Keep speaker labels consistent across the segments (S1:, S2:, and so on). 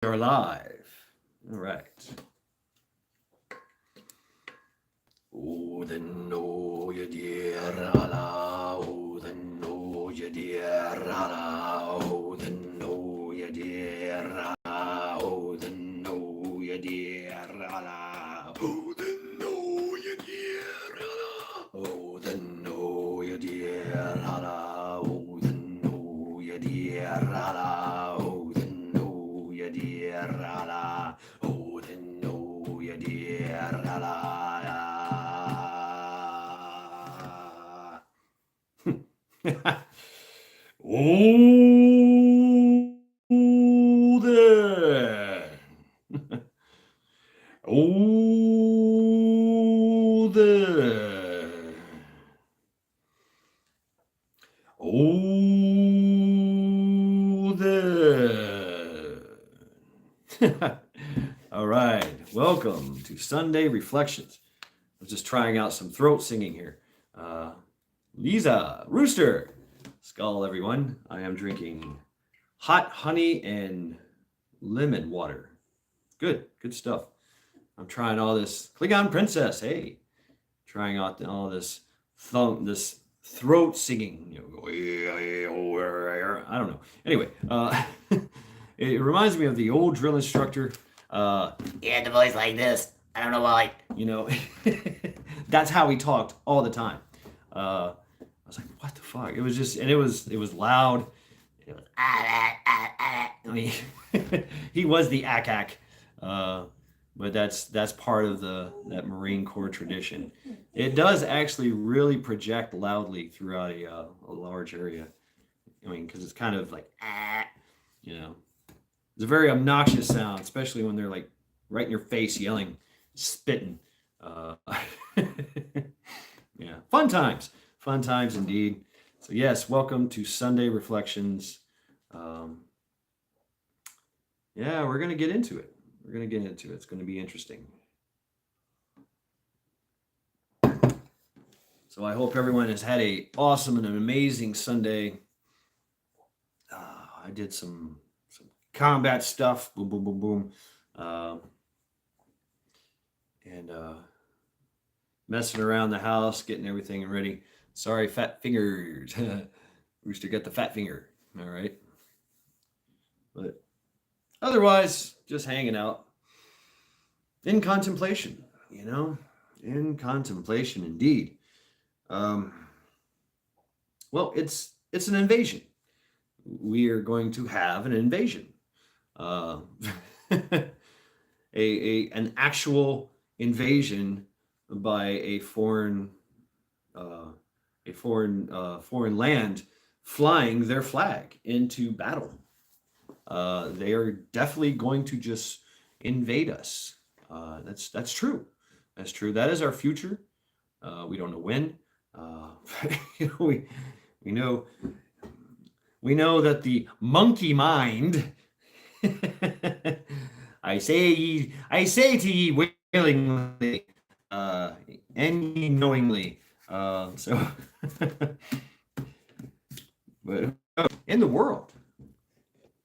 S1: Are live. All right. Oh, then no, you dear Allah. Oh, then no, you dear Allah. Oh, then no, you dear Allah. Oh, then no, you dear Allah. Oh, then no, you dear Allah. Oh, then no, you dear Allah. Oh, then no, you dear Allah. Oh, then no, you dear Allah. Oh, then no, you dear Allah. Oh, there. Oh, there. Oh, there. All right. Welcome to Sunday Reflections. I was just trying out some throat singing here. Uh, Lisa, Rooster, Skull, everyone. I am drinking hot honey and lemon water. Good stuff. I'm trying all this Klingon Princess. Hey, trying out all this throat singing. I don't know. Anyway, it reminds me of the old drill instructor.
S2: He had the voice like this. I don't know why.
S1: You know, that's how he talked all the time. I was like, what the fuck? It was just, and it was loud. It was, I mean, he was the ack. But that's part of that Marine Corps tradition. It does actually really project loudly throughout a large area. I mean, because it's kind of like, you know, it's a very obnoxious sound, especially when they're like right in your face yelling, spitting. Uh, yeah, fun times indeed. So yes, welcome to Sunday Reflections. Yeah, we're gonna get into it. It's gonna be interesting. So I hope everyone has had a awesome and an amazing Sunday. I did some combat stuff. Boom, boom, boom, boom. And messing around the house, getting everything ready. Sorry, fat fingers. Rooster got the fat finger. All right. But otherwise, just hanging out in contemplation, in contemplation indeed. Well, it's an invasion. We are going to have an invasion. Uh, an actual invasion by foreign land flying their flag into battle. They are definitely going to just invade us. That's true. That's true. That is our future. We don't know when. We know that the monkey mind. I say to ye willingly, and ye knowingly. So, but in the world,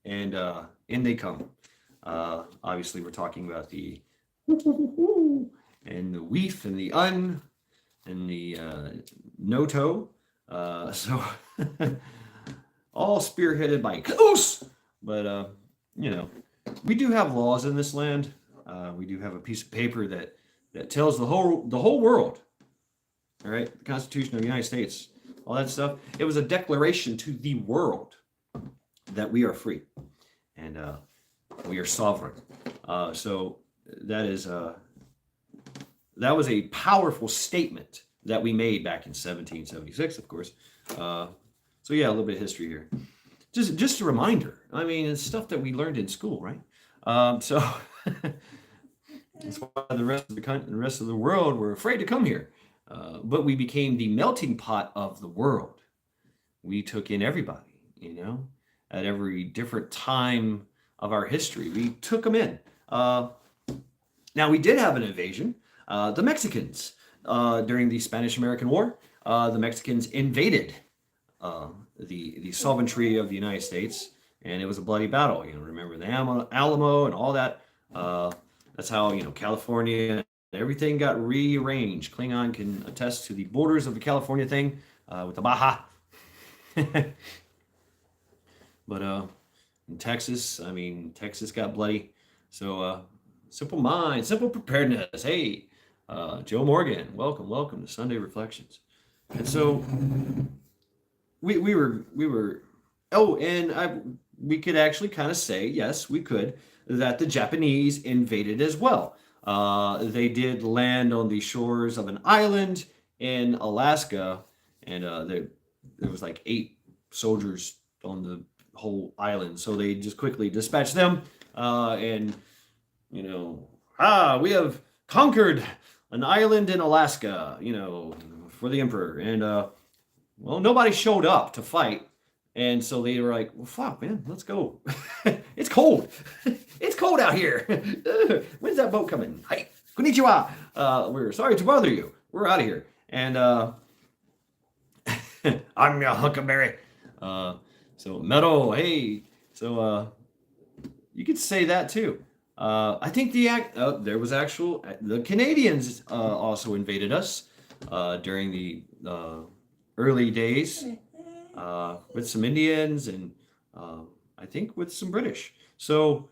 S1: and in they come. Obviously, we're talking about the and the weef and the and the noto. So all spearheaded by Caboose. But we do have laws in this land. We do have a piece of paper that tells the whole world. All right, the Constitution of the United States, all that stuff. It was a declaration to the world that we are free and we are sovereign. So that was a powerful statement that we made back in 1776, of course. So yeah, a little bit of history here. Just a reminder. I mean, it's stuff that we learned in school, right? So that's why the rest of the world were afraid to come here. But we became the melting pot of the world. We took in everybody, at every different time of our history. We took them in. Now, we did have an invasion. The Mexicans, during the Spanish-American War, the Mexicans invaded the sovereignty of the United States and it was a bloody battle. Remember the Alamo and all that. That's how California. Everything got rearranged. Klingon can attest to the borders of the California thing with the Baja. But in Texas, Texas got bloody. So simple mind, simple preparedness. Hey, Joe Morgan, welcome to Sunday Reflections. And so we were. Oh, and we could actually kind of say, yes, we could, that the Japanese invaded as well. They did land on the shores of an island in Alaska, and there was like 8 soldiers on the whole island. So they just quickly dispatched them, and we have conquered an island in Alaska, for the emperor. And well, nobody showed up to fight. And so they were like, well, fuck, man, let's go. It's cold. It's cold out here. When's that boat coming? Hi, konnichiwa. We're sorry to bother you. We're out of here. And I'm your Huckleberry. So Meadow, hey. So you could say that too. I think there was the Canadians also invaded us during the early days. With some Indians and I think with some British. So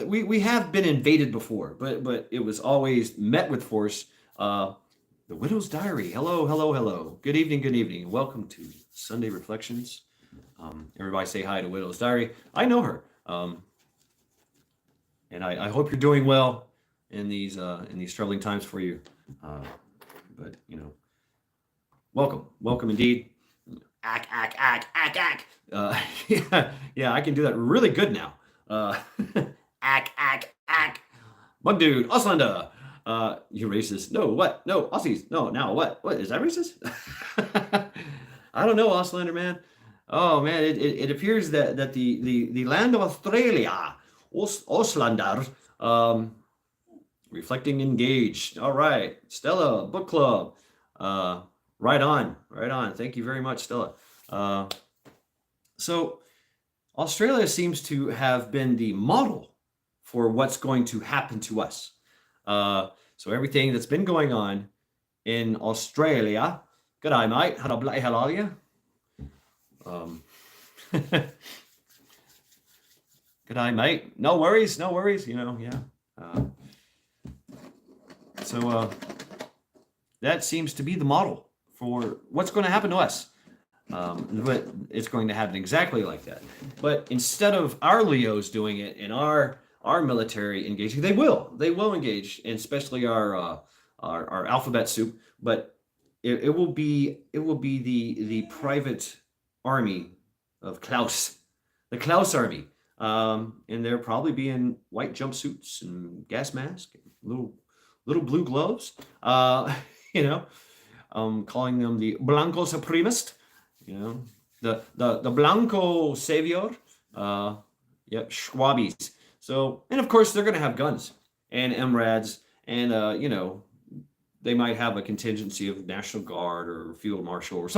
S1: we have been invaded before, but it was always met with force. The Widow's Diary. Hello. Good evening. Welcome to Sunday Reflections. Everybody say hi to Widow's Diary. I know her. And I hope you're doing well in these troubling times for you. But welcome indeed.
S2: Ack.
S1: Yeah, I can do that really good now.
S2: Ack.
S1: Bug dude, Auslander. You racist? No, what? No, Aussies. No, now what? What is that racist? I don't know, Auslander man. Oh man, it appears that the land of Australia, Auslander, reflecting engaged. All right, Stella Book Club. Right on. Thank you very much, Stella. So Australia seems to have been the model for what's going to happen to us. So everything that's been going on in Australia. G'day, mate. How the hell are you? G'day, mate. No worries. Yeah. So that seems to be the model for what's going to happen to us. But it's going to happen exactly like that. But instead of our Leos doing it and our military engaging, they will engage, and especially our alphabet soup. But it will be the private army of Klaus, the Klaus army, and they'll probably be in white jumpsuits and gas masks, little blue gloves. Calling them the Blanco Supremist, the Blanco Savior, Schwabies. So, and of course, they're going to have guns and MRADs, and, they might have a contingency of National Guard or Field Marshal or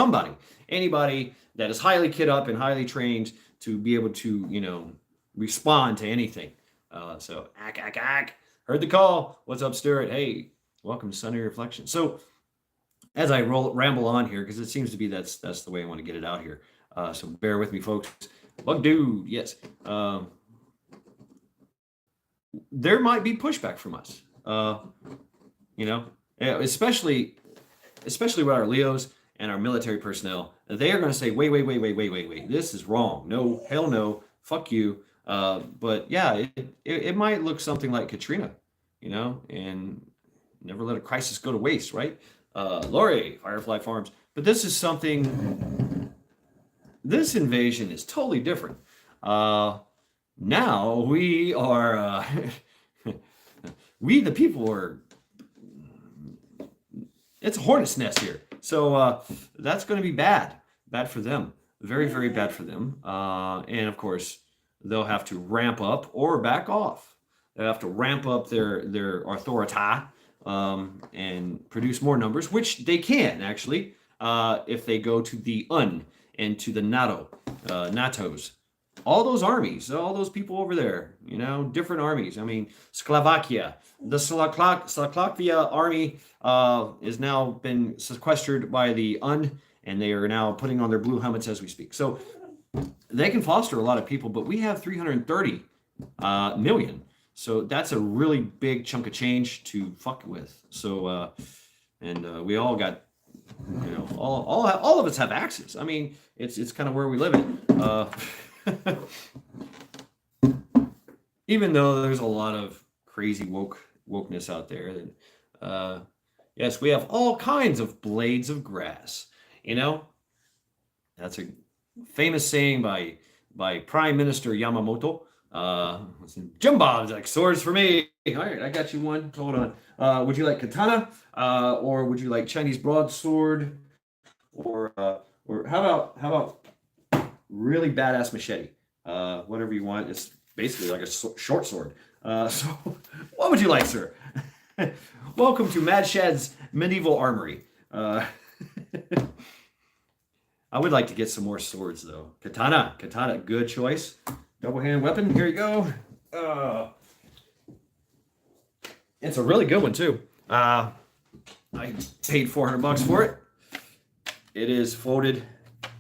S1: anybody that is highly kit up and highly trained to be able to, respond to anything. So, ack. Heard the call. What's up, Stuart? Hey, welcome to Sunday Reflection. So, as I ramble on here, because it seems to be that's the way I want to get it out here. So bear with me, folks. Bug dude, yes. There might be pushback from us. Especially with our Leos and our military personnel. They are going to say, wait. This is wrong. No, hell no. Fuck you. But yeah, it might look something like Katrina, and never let a crisis go to waste, right? Lori, Firefly Farms. But this is this invasion is totally different. Now we are, we the people are, it's a hornet's nest here. So that's going to be bad for them. Very, very bad for them. And of course, they'll have to ramp up or back off. They'll have to ramp up their authority, and produce more numbers, which they can actually, if they go to the UN and to the NATO's. all those armies, all those people over there, different armies. I mean, Slovakia, the Slovakia army is now been sequestered by the UN, and they are now putting on their blue helmets as we speak. So they can foster a lot of people, but we have 330 million. So that's a really big chunk of change to fuck with. So, we all got, all of us have access. I mean, it's kind of where we live in. Even though there's a lot of crazy wokeness out there, yes, we have all kinds of blades of grass. That's a famous saying by Prime Minister Yamamoto. Jim Bob's like, swords for me. All right, I got you one. Hold on. Would you like katana, or would you like Chinese broadsword, or how about really badass machete? Whatever you want. It's basically like a short sword. So, what would you like, sir? Welcome to Mad Shad's Medieval Armory. I would like to get some more swords, though. Katana, good choice. Double-handed weapon, here you go. It's a really good one, too. I paid $400 for it. It is folded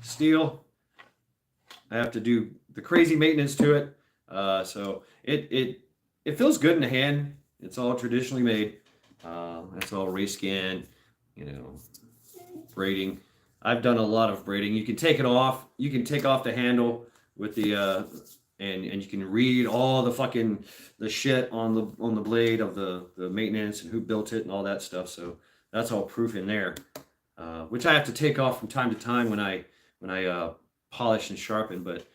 S1: steel. I have to do the crazy maintenance to it. So it feels good in the hand. It's all traditionally made. That's all ray scan, braiding. I've done a lot of braiding. You can take it off. You can take off the handle with the and you can read all the shit on the blade of the maintenance and who built it and all that stuff. So that's all proof in there, which I have to take off from time to time when I polish and sharpen. But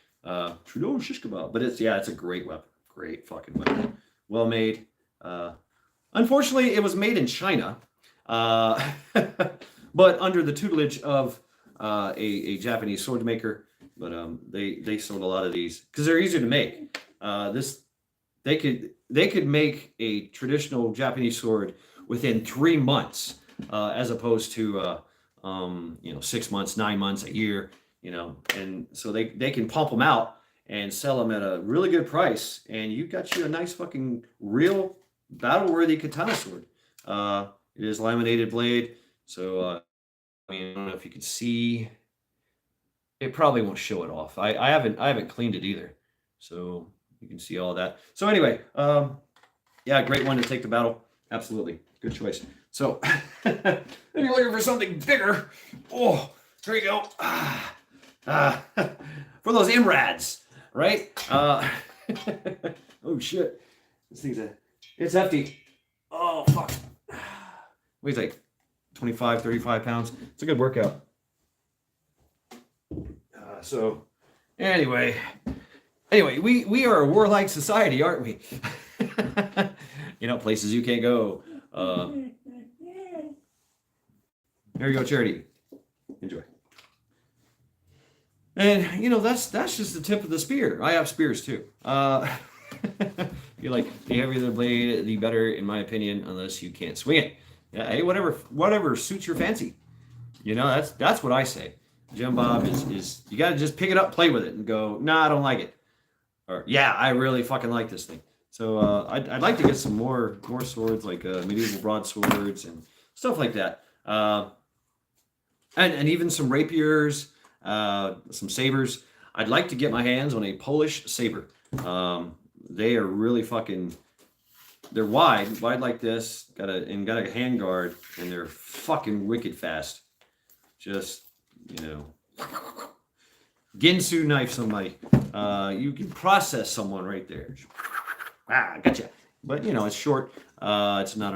S1: Trudeau shish kebab. But it's a great weapon, great fucking weapon, well made. Unfortunately, it was made in China, but under the tutelage of a Japanese sword maker. But they sold a lot of these because they're easier to make. They could make a traditional Japanese sword within 3 months, as opposed to 6 months, 9 months, a year. And so they can pump them out and sell them at a really good price, and you got you a nice fucking real battle-worthy katana sword. It is laminated blade, so I don't know if you can see. It probably won't show it off. I haven't cleaned it either, so you can see all that. So anyway, great one to take to battle. Absolutely, good choice. So, if you're looking for something bigger, here you go. For those IMRADs, right? Oh shit, this thing's it's hefty. Oh fuck, weighs like 25, 35 pounds. It's a good workout. So anyway, we are a warlike society, aren't we? Places you can't go. Here you go, Charity. Enjoy. And that's just the tip of the spear. I have spears too. You like the heavier the blade, the better, in my opinion, unless you can't swing it. Yeah, hey, whatever suits your fancy. That's what I say. Jim Bob is you got to just pick it up, play with it, and go, nah, I don't like it, or yeah, I really fucking like this thing. So I'd like to get some more swords, like medieval broadswords and stuff like that, and even some rapiers, some sabers. I'd like to get my hands on a Polish saber. They are really fucking. They're wide like this. Got a hand guard, and they're fucking wicked fast. Just Ginsu knife somebody. You can process someone right there. Gotcha. But it's short. It's not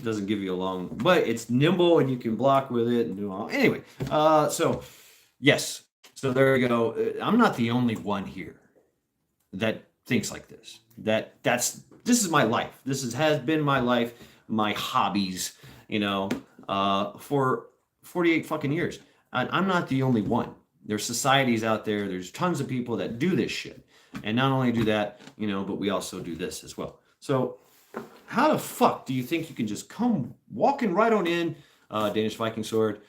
S1: doesn't give you a long, but it's nimble and you can block with it and do all. Anyway, so yes. So there you go. I'm not the only one here that thinks like this. This is my life. Has been my life, my hobbies, for 48 fucking years. And I'm not the only one. There's societies out there. There's tons of people that do this shit. And not only do that, but we also do this as well. So how the fuck do you think you can just come walking right on in, Danish Viking sword,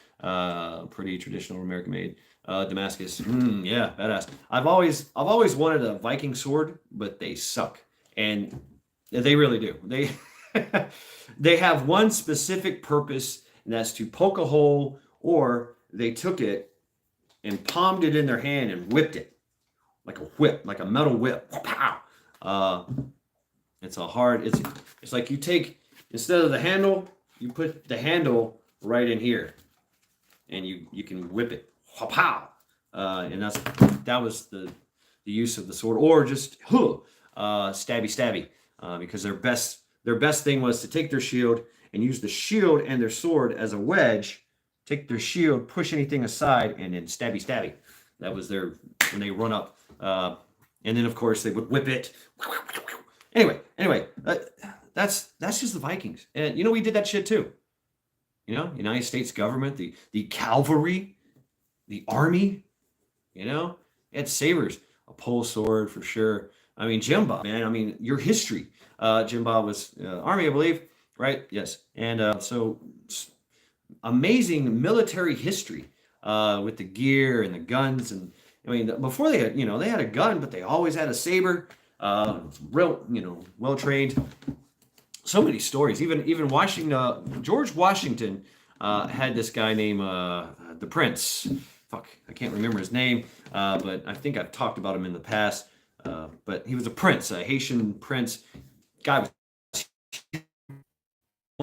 S1: pretty traditional American made. Damascus. Yeah, badass. I've always wanted a Viking sword, but they suck, and they really do. They they have one specific purpose, and that's to poke a hole, or they took it and palmed it in their hand and whipped it like a whip, like a metal whip. Pow! Uh, it's a hard. It's like you take instead of the handle, you put the handle right in here, and you can whip it. Pow! And that was the use of the sword, or just stabby stabby, because their best thing was to take their shield and use the shield and their sword as a wedge. Take their shield, push anything aside, and then stabby stabby. That was their when they run up. And then of course they would whip it. Anyway, that's just the Vikings, and we did that shit too. United States government, the cavalry, the army. It's sabers, a pole sword for sure. I mean, Jim Bob, man. I mean, your history. Jim Bob was army, I believe, right? Yes, and so amazing military history with the gear and the guns, and I mean, before they had a gun, but they always had a saber. Real, well trained. So many stories. Even Washington, George Washington had this guy named the Prince. Fuck, I can't remember his name, but I think I've talked about him in the past. But he was a prince, a Haitian prince. Guy was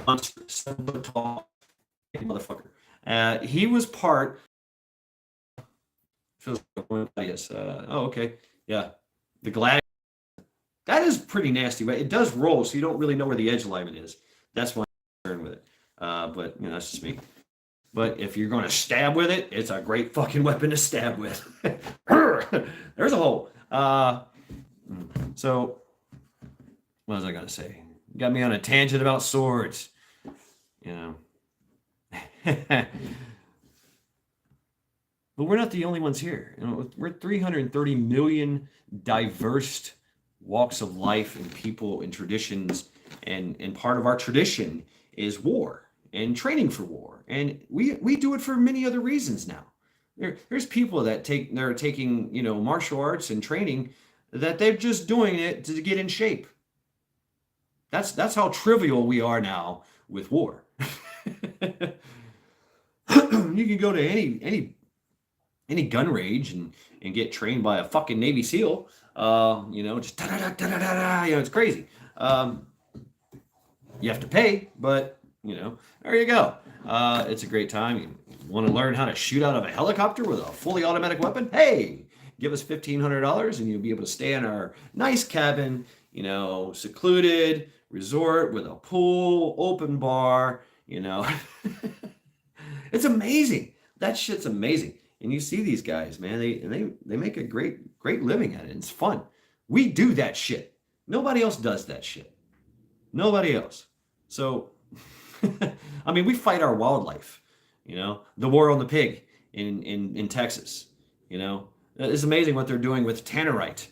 S1: monster, 7 foot tall, motherfucker. He was part. Yes. Oh, okay. Yeah. The gladiator. That is pretty nasty, but it does roll, so you don't really know where the edge alignment is. That's my concern with it. But that's just me. But if you're going to stab with it, it's a great fucking weapon to stab with. There's a hole. So, what was I going to say? You got me on a tangent about swords. But we're not the only ones here. We're 330 million diverse walks of life and people and traditions, and part of our tradition is war and training for war, and we do it for many other reasons now. There's people that they're taking martial arts and training that they're just doing it to get in shape. That's how trivial we are now with war. You can go to any gun range and get trained by a fucking Navy SEAL. Just da da da da da da. It's crazy. You have to pay, but there you go. It's a great time. You want to learn how to shoot out of a helicopter with a fully automatic weapon? Hey, give us $1,500 and you'll be able to stay in our nice cabin, secluded resort with a pool, open bar. It's amazing. That shit's amazing. And you see these guys, man. They make a great living at it. It's fun. We do that shit. Nobody else does that shit. Nobody else. So, I mean, we fight our wildlife. The war on the pig in Texas. It's amazing what they're doing with tannerite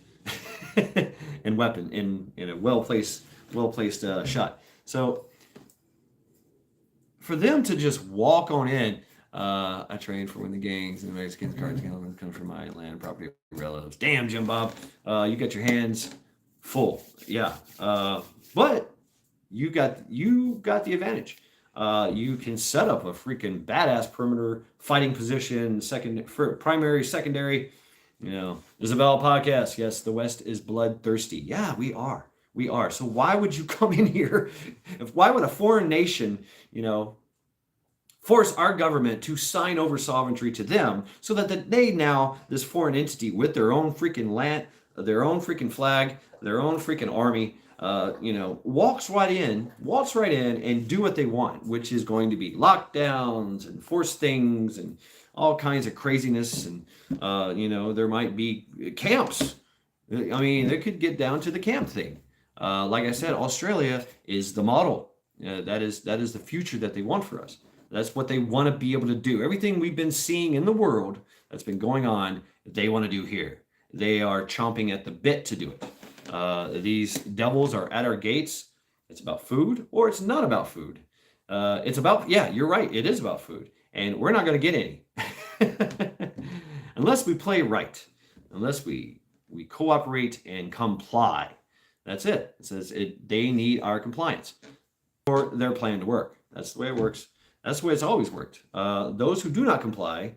S1: and weapon in a well placed shot. So, for them to just walk on in. I trained for when the gangs and the Mexicans, cards come from my land, property, relatives. Damn, Jim Bob, you got your hands full. Yeah, but you got the advantage. You can set up a freaking badass perimeter fighting position, primary, secondary. Isabel podcast. Yes, the West is bloodthirsty. Yeah, we are. We are. So why would you come in here? Why would a foreign nation, force our government to sign over sovereignty to them so that they now, this foreign entity with their own freaking land, their own freaking flag, their own freaking army, walks right in and do what they want, which is going to be lockdowns and force things and all kinds of craziness. And, there might be camps. I mean, they could get down to the camp thing. Like I said, Australia is the model. That is the future that they want for us. That's what they want to be able to do. Everything we've been seeing in the world that's been going on, they want to do here. They are chomping at the bit to do it. These devils are at our gates. It's about food, or it's not about food. It's about, yeah, you're right. It is about food. And we're not going to get any. unless we play right, unless we cooperate and comply. That's it. It says they need our compliance for their plan to work. That's the way it works. That's the way it's always worked. Those who do not comply,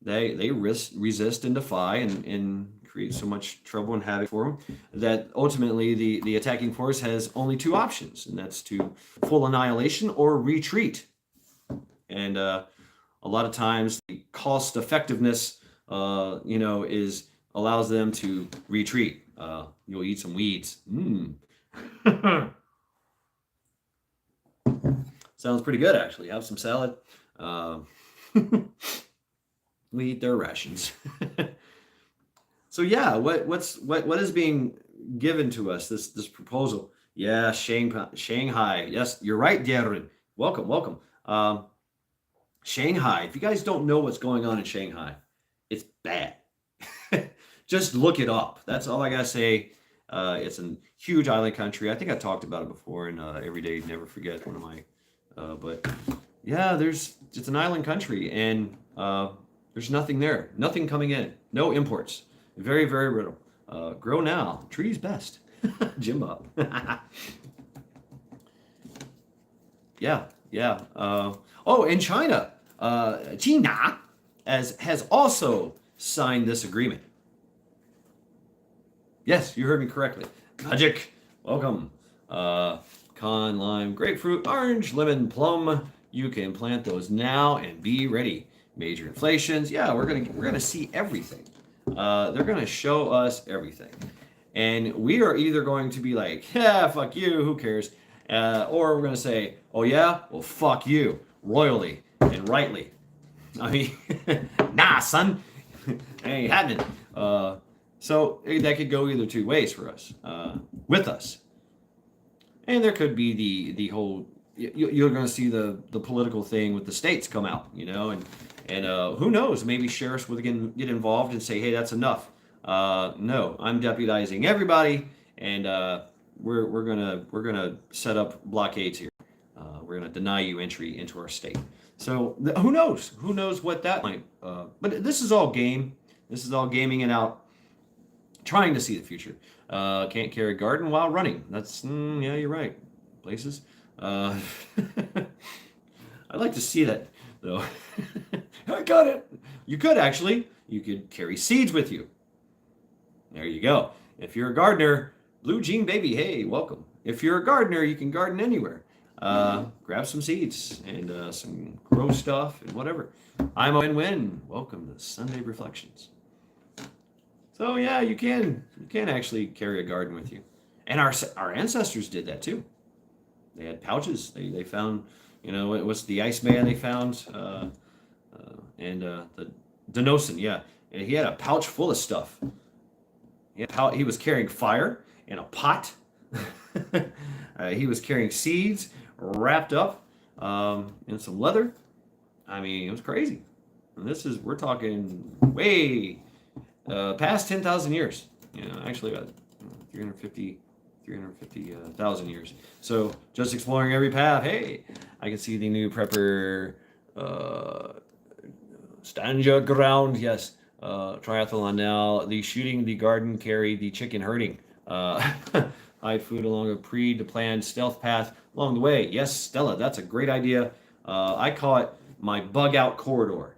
S1: they resist and defy and create so much trouble and havoc for them that ultimately the attacking force has only two options, and that's to full annihilation or retreat. And a lot of times the cost effectiveness, is allows them to retreat. You'll eat some weeds. Sounds pretty good, actually. Have some salad. We eat their rations. So yeah, what is being given to us? This proposal. Yeah, Shanghai. Yes, you're right, Darren. Welcome. Shanghai. If you guys don't know what's going on in Shanghai, it's bad. Just look it up. That's all I gotta say. It's a huge island country. I think I talked about it before in Every Day Never Forget, one of my. But yeah, it's an island country, and there's nothing there. Nothing coming in. No imports. Very, very little. Grow now. Trees best. Jimbo. Yeah. And China. China has also signed this agreement. Yes, you heard me correctly. Magic. Welcome. Con, lime, grapefruit, orange, lemon, plum. You can plant those now and be ready. Major inflations. Yeah, we're gonna see everything. They're gonna show us everything, and we are either going to be like, yeah, fuck you, who cares, or we're gonna say, oh yeah, well fuck you, royally and rightly. I mean, nah, son, ain't happening. So that could go either two ways for us, with us, and there could be the whole. You're going to see the political thing with the states come out, and who knows? Maybe sheriffs would get involved and say, "Hey, that's enough. No, I'm deputizing everybody, and we're gonna set up blockades here. We're gonna deny you entry into our state." So who knows? Who knows what that might? But this is all game. This is all gaming it out, trying to see the future. Can't carry a garden while running. That's yeah, you're right. Places. I'd like to see that though. I got it. You could actually. You could carry seeds with you. There you go. If you're a gardener, Blue Jean Baby, hey, welcome. If you're a gardener, you can garden anywhere. Grab some seeds and some grow stuff and whatever. I'm a win-win. Welcome to Sunday Reflections. So yeah, you can actually carry a garden with you, and our ancestors did that too. They had pouches. They found, it was the Iceman they found, and the Denoson. Yeah, and he had a pouch full of stuff. He was carrying fire in a pot. He was carrying seeds wrapped up in some leather. I mean, it was crazy. And we're talking way past 10,000 years. Actually about 350,000 years. So just exploring every path. Hey, I can see the new prepper stand your ground. Yes, triathlon now. The shooting, the garden carry, the chicken herding. Hide food along a pre-planned stealth path along the way. Yes, Stella, that's a great idea. I call it my bug out corridor.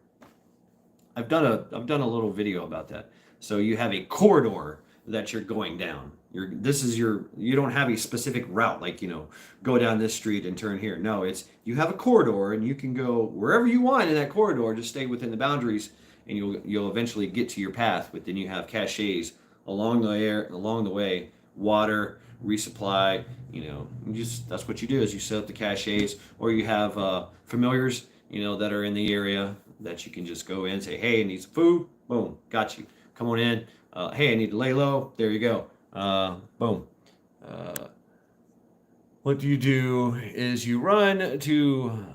S1: I've done a little video about that. So you have a corridor that you're going down. You don't have a specific route, like, go down this street and turn here. No, you have a corridor and you can go wherever you want in that corridor, just stay within the boundaries, and you'll eventually get to your path. But then you have caches along the way, water, resupply, that's what you do, is you set up the caches, or you have familiars, that are in the area that you can just go in and say, hey, I need some food. Boom, got you. Come on in. Hey, I need to lay low. There you go. Boom. What you do is you run to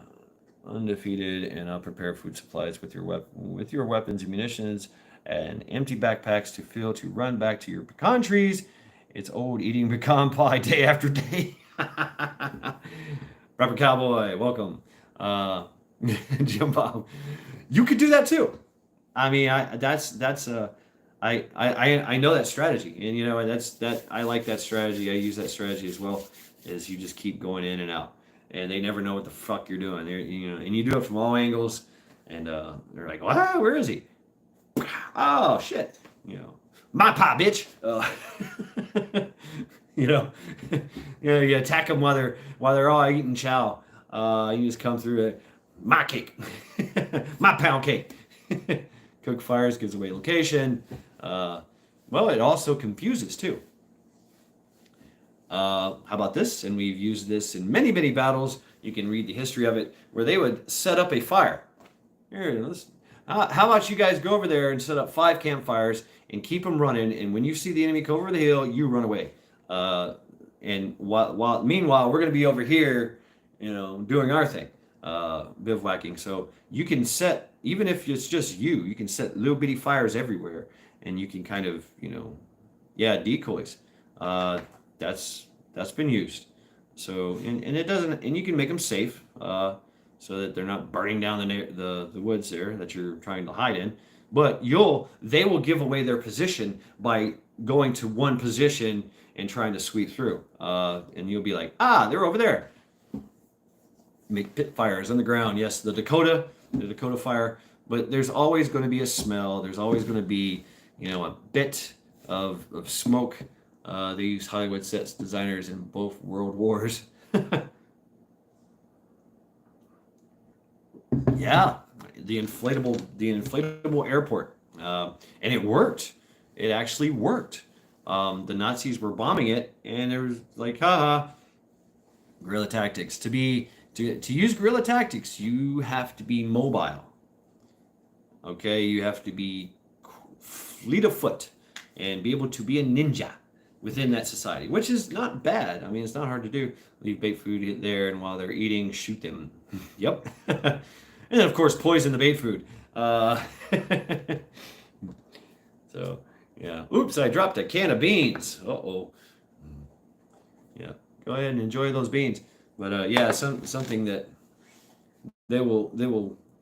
S1: undefeated and prepare food supplies with your weapons and munitions, and empty backpacks to fill to run back to your pecan trees. It's old eating pecan pie day after day. Rapper Cowboy, welcome. Jump up. You could do that too. I mean, I know that strategy, and I like that strategy. I use that strategy as well. Is you just keep going in and out, and they never know what the fuck you're doing. And you do it from all angles, and they're like, "Wow, where is he? Oh shit!" My pop, bitch. you know, you attack them while they're all eating chow. You just come through it. My cake, my pound cake. Cook fires gives away location. Well, it also confuses too. How about this? And we've used this in many, many battles. You can read the history of it, where they would set up a fire. Here, how about you guys go over there and set up 5 campfires and keep them running? And when you see the enemy come over the hill, you run away. And meanwhile, we're going to be over here, doing our thing, bivouacking. So you can set, even if it's just you can set little bitty fires everywhere, and you can kind of, decoys. That's been used. So and it doesn't, and you can make them safe, so that they're not burning down the woods there that you're trying to hide in. But they will give away their position by going to one position and trying to sweep through. And you'll be like, they're over there. Make pit fires on the ground. Yes, the Dakota fire. But there's always going to be a smell. There's always going to be, a bit of smoke. They use Hollywood sets designers in both world wars. Yeah, the inflatable airport, and it worked. It actually worked. The Nazis were bombing it, and there was like, haha, guerrilla tactics. To use guerrilla tactics, you have to be mobile. Okay, you have to be fleet of foot and be able to be a ninja within that society, which is not bad. I mean, it's not hard to do. Leave bait food there, and while they're eating, shoot them. Yep. And then, of course, poison the bait food. So, yeah. Oops, I dropped a can of beans. Uh-oh. Yeah. Go ahead and enjoy those beans. But, yeah, something that they will,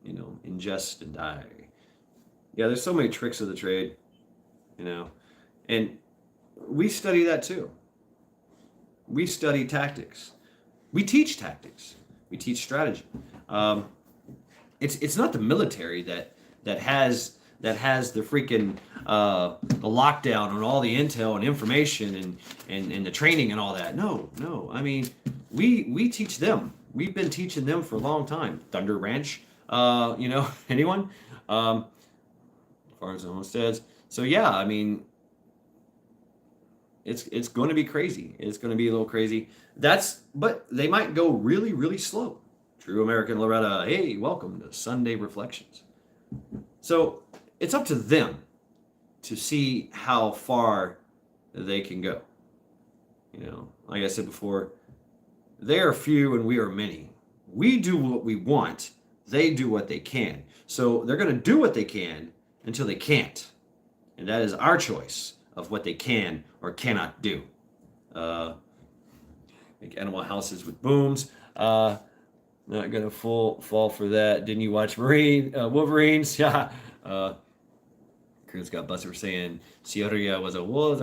S1: ingest and die. Yeah, there's so many tricks of the trade, and we study that too. We study tactics. We teach tactics. We teach strategy. It's not the military that has the freaking the lockdown on all the intel and information and the training and all that. No. I mean, we teach them. We've been teaching them for a long time. Thunder Ranch, anyone? Farms and homesteads. So yeah, I mean, it's going to be crazy. It's going to be a little crazy. But they might go really, really slow. True American Loretta, hey, welcome to Sunday Reflections. So it's up to them to see how far they can go. Like I said before, they are few and we are many. We do what we want. They do what they can. So they're going to do what they can until they can't. And that is our choice of what they can or cannot do. Make animal houses with booms. Not gonna fall for that. Didn't you watch Wolverines? Yeah. Chris got busted for saying Sierra was a wolf.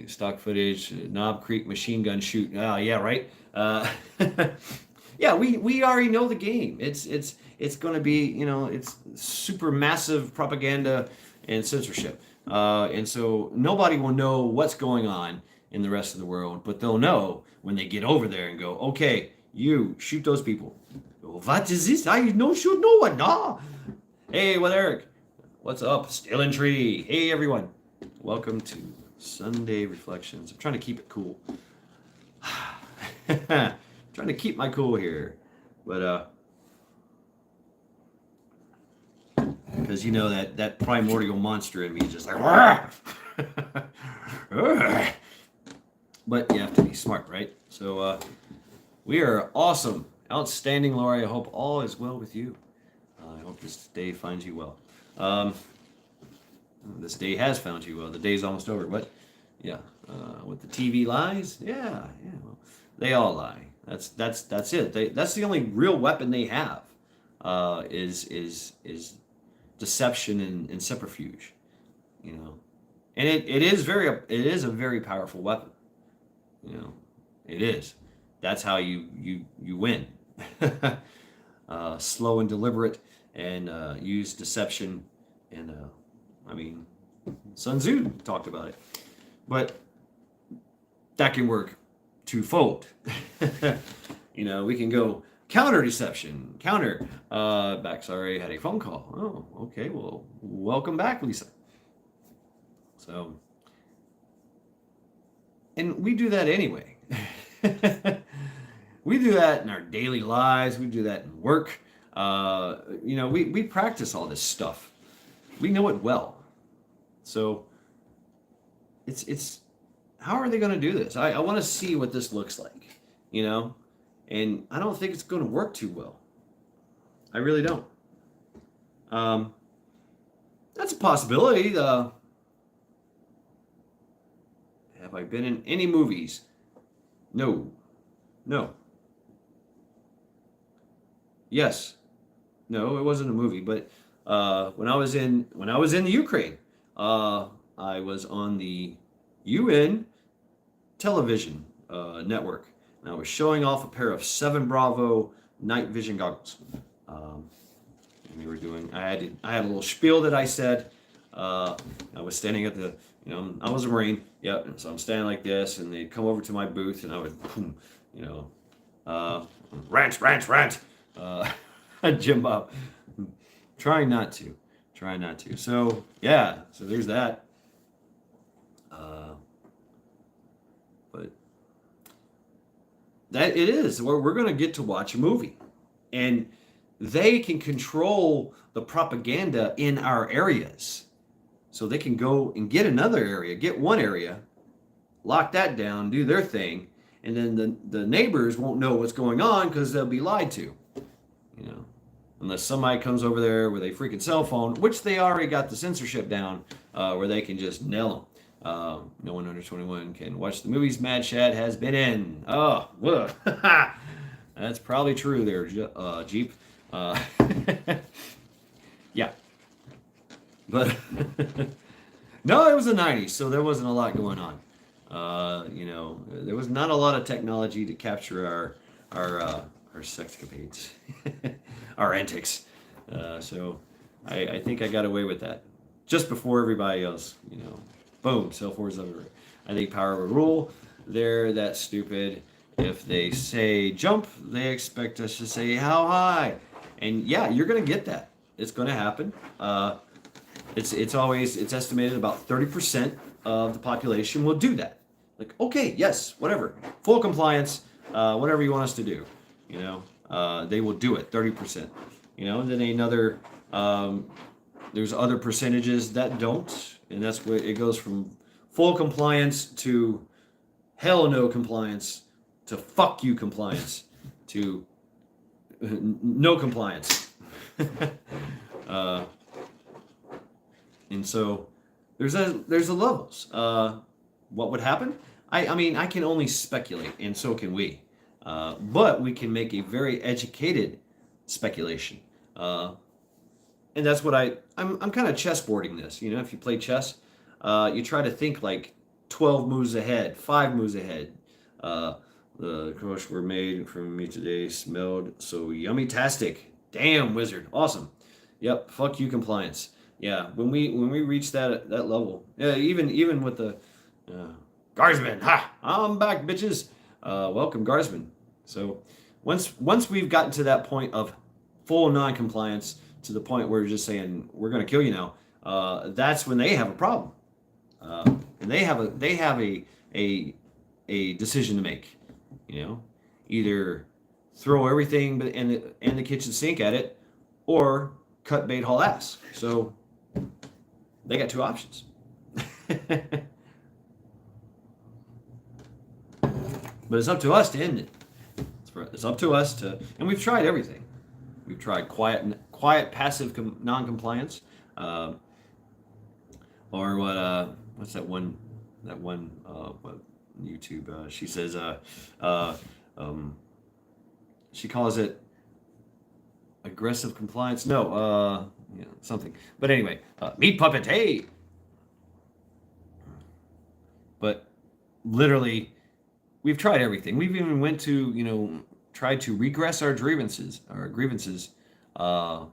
S1: Stock footage, Knob Creek machine gun shoot. Yeah, right. Yeah, we already know the game. It's gonna be, it's super massive propaganda and censorship. And so nobody will know what's going on in the rest of the world, but they'll know when they get over there and go, okay, you shoot those people. What is this? I don't shoot no one. No. Hey, what Eric? What's up? Still in tree. Hey, everyone. Welcome to Sunday Reflections. I'm trying to keep it cool. Trying to keep my cool here. But, because that primordial monster in me is just like, but you have to be smart, right? So we are awesome, outstanding, Lori. I hope all is well with you. I hope this day finds you well. This day has found you well. The day's almost over, but yeah, with the TV lies, yeah. Well, they all lie. That's it. That's the only real weapon they have. Is deception and subterfuge, you know. And it is a very powerful weapon, you know. It is. That's how you win. Slow and deliberate, and use deception, and I mean, Sun Tzu talked about it, but that can work twofold. You know, we can go counter deception, counter. Back, sorry, I had a phone call. Oh, okay. Well, welcome back, Lisa. So, and we do that anyway. We do that in our daily lives. We do that in work. You know, we practice all this stuff. We know it well. So it's how are they going to do this? I want to see what this looks like, you know, and I don't think it's going to work too well. I really don't. That's a possibility. Have I been in any movies? No. No. Yes. No, it wasn't a movie, but when I was in the Ukraine, I was on the UN television network, and I was showing off a pair of 7 Bravo night vision goggles. And we were doing. I had a little spiel that I said. I was standing at the. You know, I was a Marine. Yep. And so I'm standing like this, and they'd come over to my booth, and I would, boom, you know, rant. Jim Bob. Trying not to. So yeah. So there's that. But that it is where we're going to get to watch a movie, and they can control the propaganda in our areas. So they can go and get another area, get one area, lock that down, do their thing, and then the neighbors won't know what's going on because they'll be lied to, you know, unless somebody comes over there with a freaking cell phone, which they already got the censorship down, where they can just nail them. No one under 21 can watch the movies Mad Shad has been in. Oh, whoa. That's probably true there, Jeep. Yeah. But no, it was the 90s, so there wasn't a lot going on. You know, there was not a lot of technology to capture our sexcapades, our antics. So I think I got away with that just before everybody else. You know, boom, cell phones everywhere. I think power of a rule. They're that stupid. If they say jump, they expect us to say how high. And yeah, you're gonna get that. It's gonna happen. It's estimated about 30% of the population will do that. Like, okay, yes, whatever, full compliance, whatever you want us to do, you know, they will do it, 30%, you know, and then another, there's other percentages that don't, and that's where it goes from full compliance to hell no compliance to fuck you compliance to no compliance. And so there's a levels. What would happen? I mean, I can only speculate, and so can we. But we can make a very educated speculation. And that's what I'm kind of chessboarding this. You know, if you play chess, you try to think like 12 moves ahead, 5 moves ahead. The croches were made from me today, smelled so yummy-tastic. Damn, wizard, awesome. Yep, fuck you, compliance. Yeah, when we reach that level, yeah, even with the Guardsman, ha, I'm back, bitches. Welcome, Guardsman. So once we've gotten to that point of full non-compliance, to the point where we're just saying we're going to kill you now, that's when they have a problem, and they have a decision to make. You know, either throw everything in the kitchen sink at it, or cut bait haul ass. So they got 2 options. But it's up to us to end it. It's up to us to, and we've tried everything. We've tried quiet passive non-compliance, or what's that one what YouTube? She says she calls it aggressive compliance. No, something. But anyway, meat puppet, hey. But literally, we've tried everything. We've even went to, tried to regress our grievances, uh,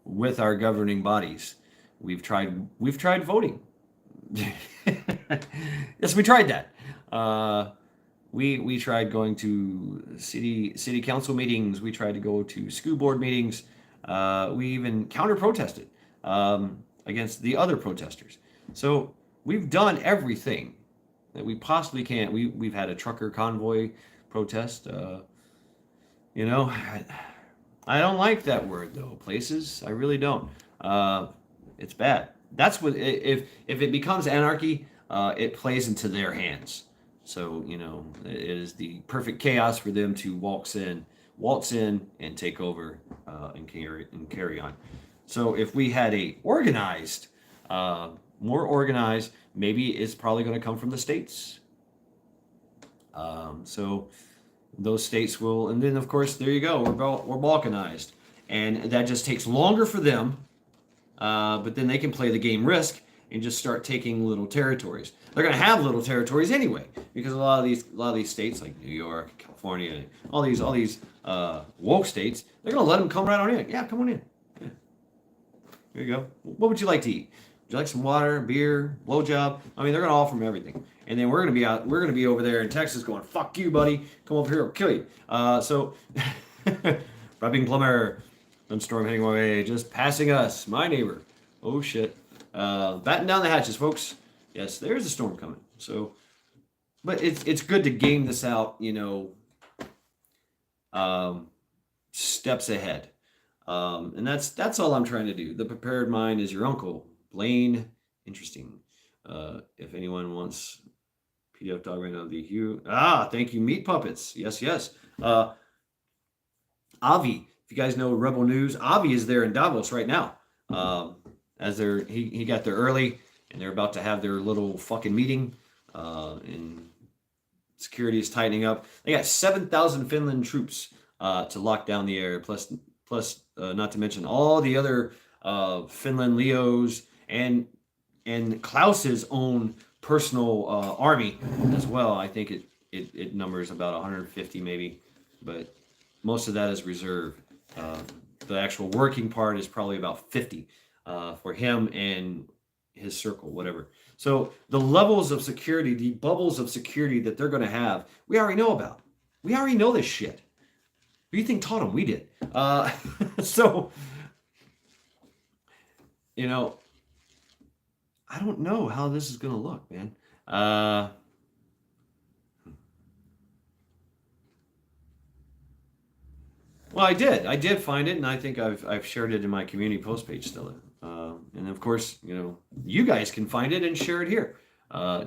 S1: with our governing bodies. We've tried voting. Yes, we tried that. We tried going to city council meetings. We tried to go to school board meetings. We even counter protested against the other protesters. So we've done everything that we possibly can. We've had a trucker convoy protest. You know, I don't like that word though. Places, I really don't. It's bad. That's what if it becomes anarchy, it plays into their hands. So it is the perfect chaos for them to waltz in, and take over, and carry on. So if we had a organized, more organized, maybe it's probably going to come from the states. So those states will, and then of course there you go. We're balkanized, and that just takes longer for them. But then they can play the game Risk and just start taking little territories. They're going to have little territories anyway, because a lot of these states like New York, California, all these woke states, they're going to let them come right on in. Yeah, come on in. Yeah. There you go. What would you like to eat? Would you like some water, beer, blowjob? I mean, they're going to offer them everything. And then we're going to be over there in Texas going, fuck you, buddy. Come over here, I'll kill you. So, Rubbing Plumber, Storm heading my way, just passing us, my neighbor. Oh shit. Batten down the hatches, folks. Yes, there's a storm coming. So, but it's good to game this out, steps ahead. And that's all I'm trying to do. The prepared mind is your uncle, Blaine. Interesting. If anyone wants PDF dog right now, thank you, Meat Puppets. Yes. Avi, if you guys know Rebel News, Avi is there in Davos right now. As he got there early, and they're about to have their little fucking meeting. And security is tightening up. They got 7,000 Finland troops to lock down the air, plus not to mention all the other Finland Leos and Klaus's own personal army as well. I think it numbers about 150 maybe, but most of that is reserve. The actual working part is probably about 50 for him and his circle, whatever. So the levels of security, the bubbles of security that they're going to have, we already know about. We already know this shit. Who do you think taught them? We did. So, I don't know how this is going to look, man. Well, I did find it, and I think I've shared it in my community post page still. And of course, you guys can find it and share it here.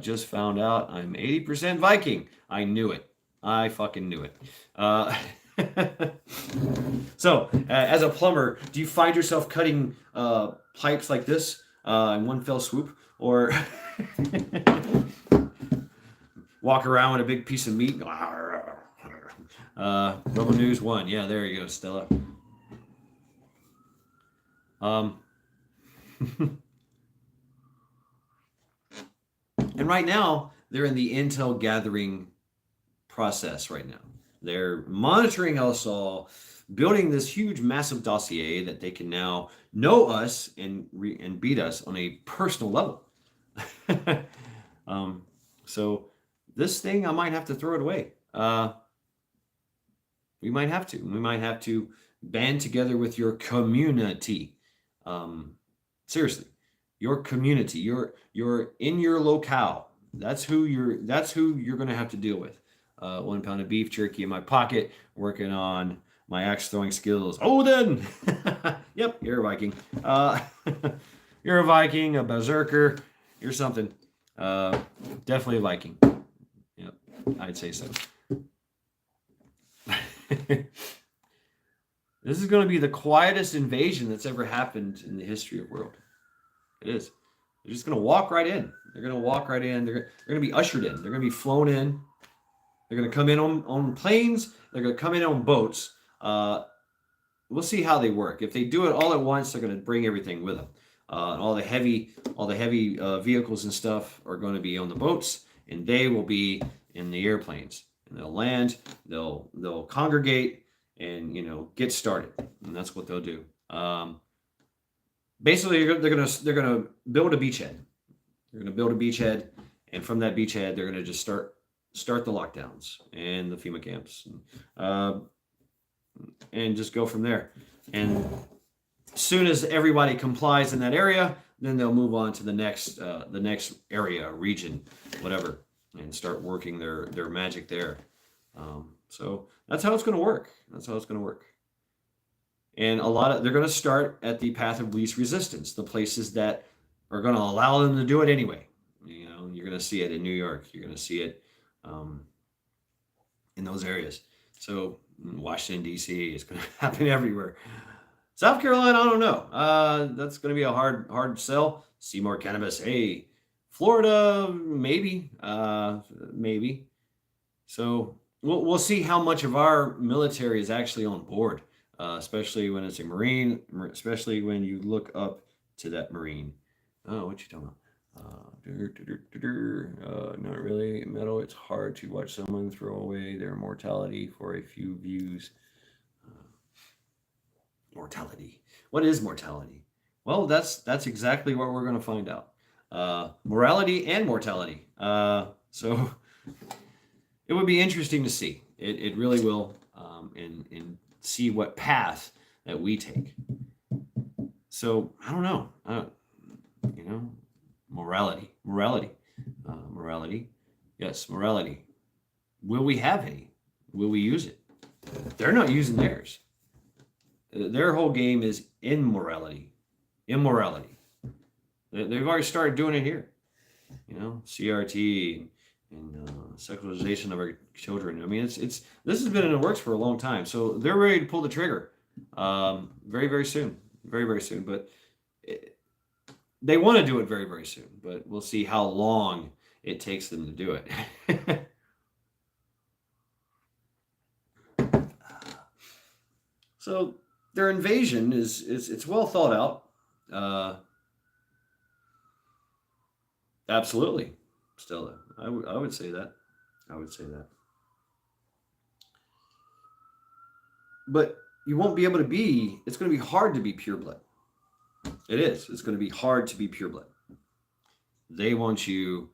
S1: Just found out I'm 80% Viking. I knew it. I fucking knew it. So, as a plumber, do you find yourself cutting pipes like this in one fell swoop, or walk around with a big piece of meat? Rebel News 1. Yeah, there you go, Stella. And right now, they're in the intel gathering process right now. They're monitoring us all, building this huge, massive dossier that they can now know us and beat us on a personal level. So this thing, I might have to throw it away. We might have to. We might have to band together with your community. Seriously, your community. You're in your locale. That's who you're going to have to deal with. 1 pound of beef jerky in my pocket, working on my axe throwing skills. Odin. Yep, you're a Viking. You're a Viking, a berserker. You're something. Definitely a Viking. Yep, I'd say so. This is going to be the quietest invasion that's ever happened in the history of the world. It is. They're just going to walk right in. They're going to walk right in. They're going to be ushered in. They're going to be flown in. They're going to come in on planes. They're going to come in on boats. we'll see how they work. If they do it all at once, they're going to bring everything with them. And all the heavy vehicles and stuff are going to be on the boats, and they will be in the airplanes. And they'll land, they'll congregate, and get started. And that's what they'll do. Basically, they're gonna build a beachhead. They're gonna build a beachhead, and from that beachhead, they're gonna just start the lockdowns and the FEMA camps, and just go from there. And as soon as everybody complies in that area, then they'll move on to the next area, region, whatever, and start working their magic there. So that's how it's going to work. And they're going to start at the path of least resistance, the places that are going to allow them to do it anyway. You're going to see it in New York. You're going to see it in those areas. So Washington, D.C. is going to happen everywhere. South Carolina, I don't know. That's going to be a hard sell. See more cannabis. Hey, Florida, maybe. So we'll see how much of our military is actually on board, especially when it's a Marine, especially when you look up to that Marine. Oh, what you talking about? Not really. Metal, it's hard to watch someone throw away their mortality for a few views. Mortality. What is mortality? Well, that's exactly what we're going to find out. Morality and mortality. So it would be interesting to see. It really will, and see what path that we take. So I don't know. Morality. Yes, morality. Will we have any? Will we use it? They're not using theirs. Their whole game is immorality. They've already started doing it here. CRT and sexualization of our children. I mean, this has been in the works for a long time. So they're ready to pull the trigger very, very soon. Very, very soon. But they want to do it very, very soon. But we'll see how long it takes them to do it. So their invasion it's well thought out. Absolutely, Stella. I would say that. But you won't be able to be. It's going to be hard to be pureblood. It is. It's going to be hard to be pureblood. They want you.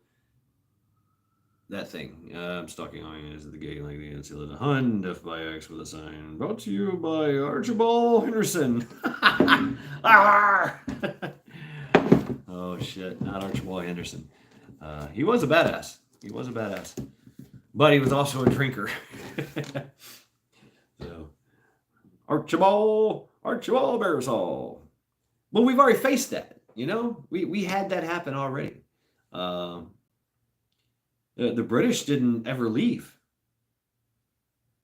S1: That thing. I'm stalking on is the gay like the Ancilla the Hun, Death by X with a sign. Brought to you by Archibald Henderson. Oh shit, not Archibald Henderson. He was a badass. But he was also a drinker. So Archibald Bearsall. But we've already faced that, We had that happen already. The British didn't ever leave.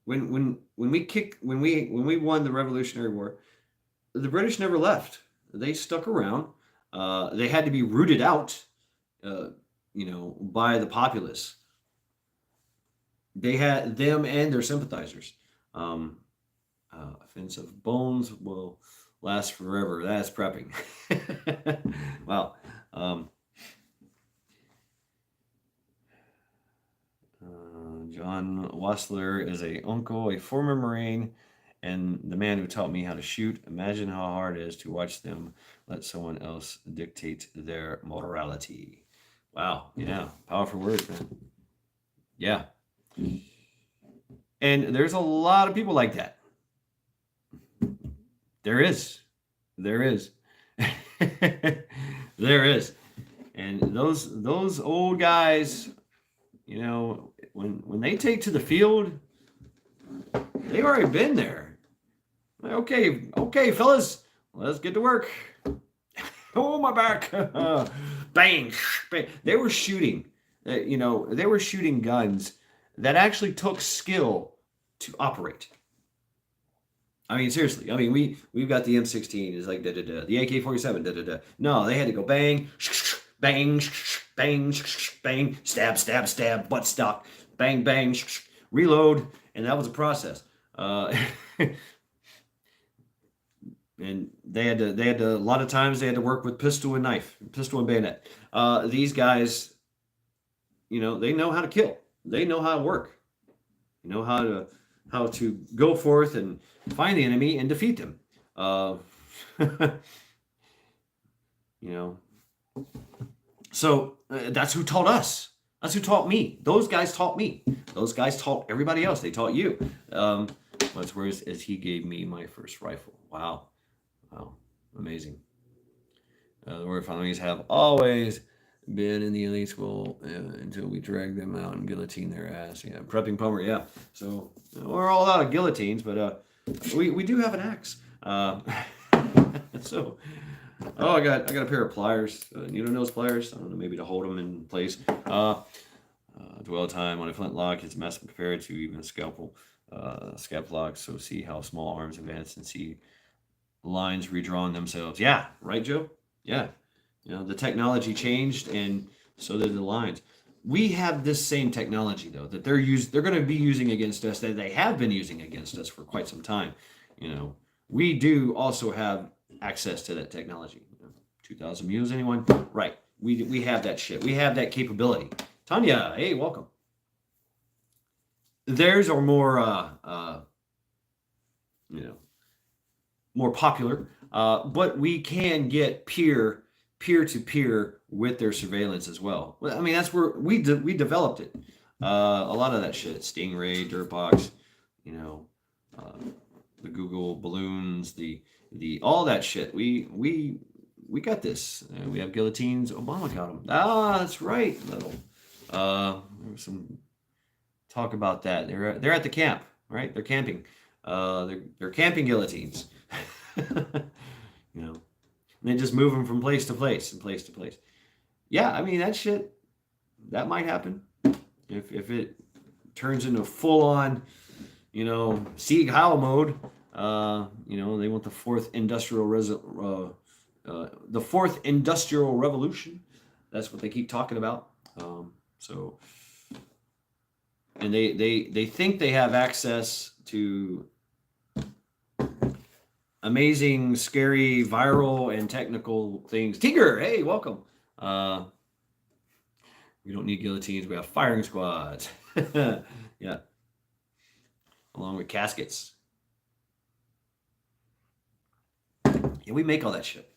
S1: When we won the Revolutionary War, the British never left. They stuck around. They had to be rooted out, by the populace. They had them and their sympathizers. Offensive bones will last forever. That's prepping. Wow. John Wassler is a uncle, a former Marine, and the man who taught me how to shoot. Imagine how hard it is to watch them let someone else dictate their morality. Wow. Yeah. Powerful words, man. Yeah. And there's a lot of people like that. There is. There is. And those old guys, when they take to the field, they've already been there. Like, okay, fellas, let's get to work. Oh, my back. Bang, bang. They were shooting, they were shooting guns that actually took skill to operate. I mean, seriously. I mean, we've got the M16 is like da-da-da. The AK-47, da-da-da. No, they had to go bang, bang, bang, bang, stab, stab, stab, butt stock, bang, bang, reload, and that was a process. and they had to a lot of times they had to work with pistol and bayonet. These guys, they know how to kill. They know how to work. They know how to go forth and find the enemy and defeat them. You know, so that's who taught us. That's who taught me. Those guys taught me. Those guys taught everybody else. They taught you. What's worse is he gave me my first rifle. Wow. Wow. Amazing. The Warrior Families have always been in the elite school until we drag them out and guillotine their ass. Yeah, prepping Palmer. Yeah. So we're all out of guillotines, but we do have an axe. So, I got a pair of pliers. Needle nose pliers. I don't know, maybe to hold them in place. Dwell time on a flintlock is massive compared to even a scalpel. Scalp lock. So see how small arms advance and see lines redrawn themselves. Yeah, right, Joe. Yeah, the technology changed, and so did the lines. We have this same technology though that they're going to be using against us, that they have been using against us for quite some time. We do also have access to that technology. 2,000 mules, anyone? Right. We have that shit. We have that capability. Tanya, hey, welcome. Theirs are more, more popular, but we can get peer to peer with their surveillance as well. I mean, that's where we developed it. A lot of that shit, Stingray, Dirtbox, the Google balloons, the all that shit. We got this. We have guillotines. Obama got them. Ah, that's right. Little. There was some talk about that. They're at the camp, right? They're camping. They're camping guillotines. And they just move them from place to place and place to place. Yeah, I mean that shit. That might happen if it turns into full on, Sieg Heil mode. They want the fourth industrial revolution. That's what they keep talking about. And they think they have access to amazing, scary, viral, and technical things. Tiger, hey, welcome. We don't need guillotines. We have firing squads. Yeah. Along with caskets. Yeah, we make all that shit.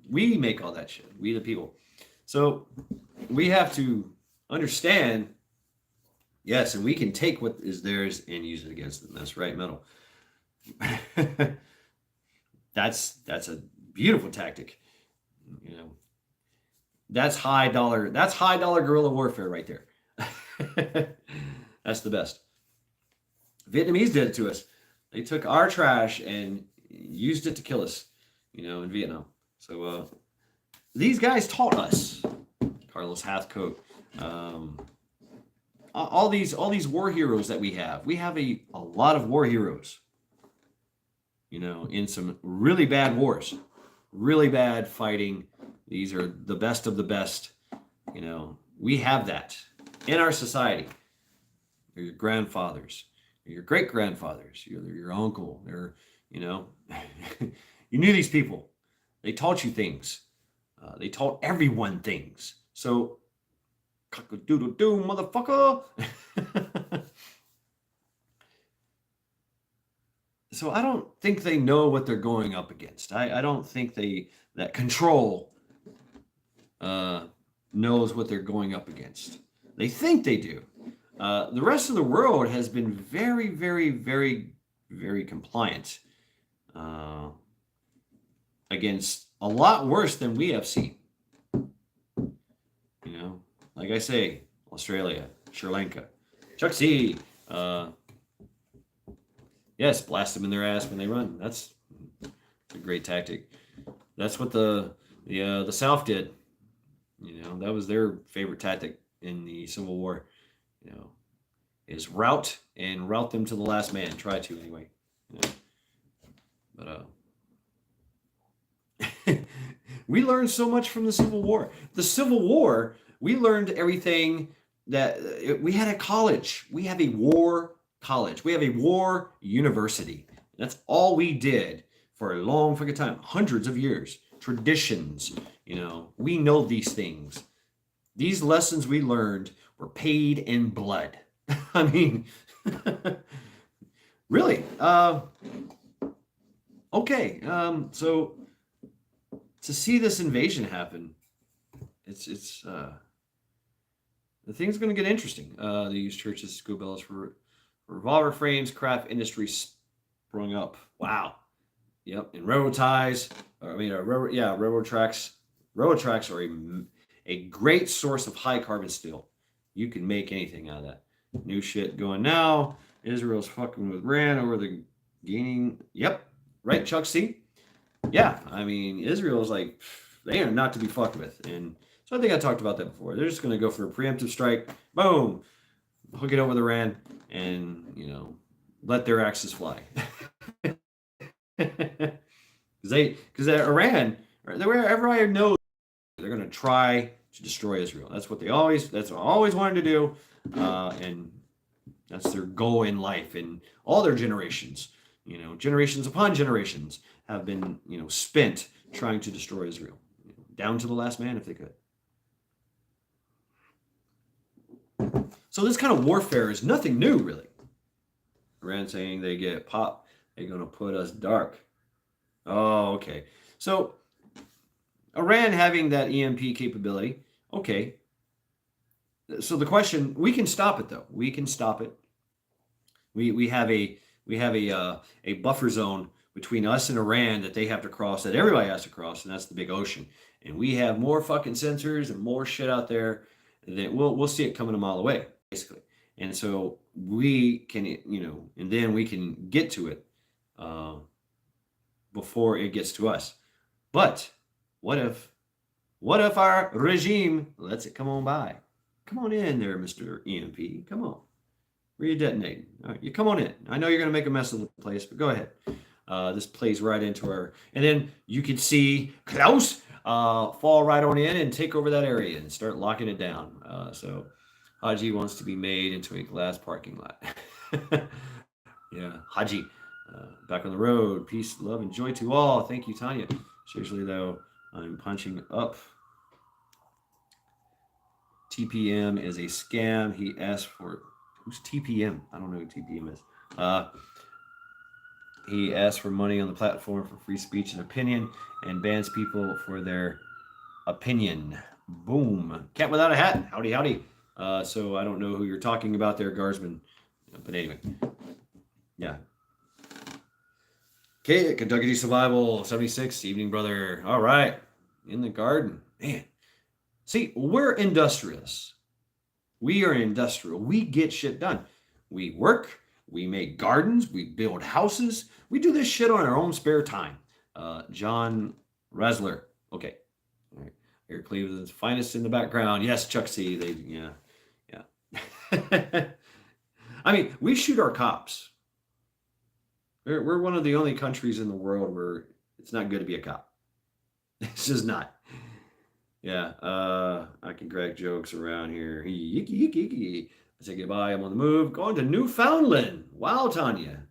S1: We the people. So we have to understand, yes, and we can take what is theirs and use it against them. That's right, metal. That's a beautiful tactic. That's high dollar guerrilla warfare right there. That's the best. Vietnamese did it to us. They took our trash and used it to kill us, in Vietnam. So these guys taught us. Carlos Hathcote, all these war heroes that we have. We have a lot of war heroes. In some really bad wars, really bad fighting. These are the best of the best. We have that in our society. They're your grandfathers, they're your great grandfathers, they're your uncle. They're, you knew these people. They taught you things. They taught everyone things. So, cock-a-doodle-doo, motherfucker. So I don't think they know what they're going up against. I don't think that control knows what they're going up against. They think they do. The rest of the world has been very, very, very, very compliant against a lot worse than we have seen. Like I say, Australia, Sri Lanka, Chuck C. Yes, blast them in their ass when they run. That's a great tactic. That's what the South did. That was their favorite tactic in the Civil War. Is rout them to the last man. Try to anyway. But we learned so much from the Civil War. The Civil War, we learned everything that we had at college. We have a war college. We have a war university. That's all we did for a long freaking time, hundreds of years, traditions. We know these things. These lessons we learned were paid in blood. I mean, really. Okay. So to see this invasion happen, it's the thing's going to get interesting. They use churches, school bells for revolver frames, craft industry sprung up. Wow. Yep. And railroad ties. Railroad tracks. Railroad tracks are a great source of high carbon steel. You can make anything out of that. New shit going now. Israel's fucking with Iran over the gaining. Yep. Right, Chuck C? Yeah. I mean, Israel's like, they are not to be fucked with. And so I think I talked about that before. They're just going to go for a preemptive strike. Boom. Hook it up with Iran and, let their axes fly. Because Iran, wherever I know, they're going to try to destroy Israel. That's what always wanted to do. And that's their goal in life. And all their generations, generations upon generations have been, spent trying to destroy Israel, down to the last man if they could. So this kind of warfare is nothing new, really. Iran saying they get popped, they're going to put us dark. Oh, okay. So Iran having that EMP capability, okay. So the question, we can stop it though. We can stop it. We have a buffer zone between us and Iran that they have to cross, that everybody has to cross, and that's the big ocean. And we have more fucking sensors and more shit out there that we'll see it coming a mile away, basically. And so we can, and then we can get to it before it gets to us. But what if our regime lets it come on by? Come on in there, Mr. EMP. Come on. Where you detonating? All right, you come on in. I know you're going to make a mess of the place, but go ahead. This plays right into and then you can see Klaus fall right on in and take over that area and start locking it down. So Haji wants to be made into a glass parking lot. Yeah, Haji, back on the road. Peace, love, and joy to all. Thank you, Tanya. Seriously, though, I'm punching up. TPM is a scam. He asked for... Who's TPM? I don't know who TPM is. He asks for money on the platform for free speech and opinion and bans people for their opinion. Boom. Cat without a hat. Howdy, howdy. So I don't know who you're talking about there, Garsman. But anyway. Yeah. Okay, Kentucky Survival 76. Evening, brother. All right. In the garden. Man. See, we're industrious. We are industrial. We get shit done. We work. We make gardens. We build houses. We do this shit on our own spare time. John Rasler. Okay. All right. Eric Cleveland's finest in the background. Yes, Chuck C. Yeah. I mean, we shoot our cops. We're one of the only countries in the world where it's not good to be a cop. It's just not. Yeah, I can crack jokes around here. Yicky. I say goodbye. I'm on the move. Going to Newfoundland. Wow, Tanya.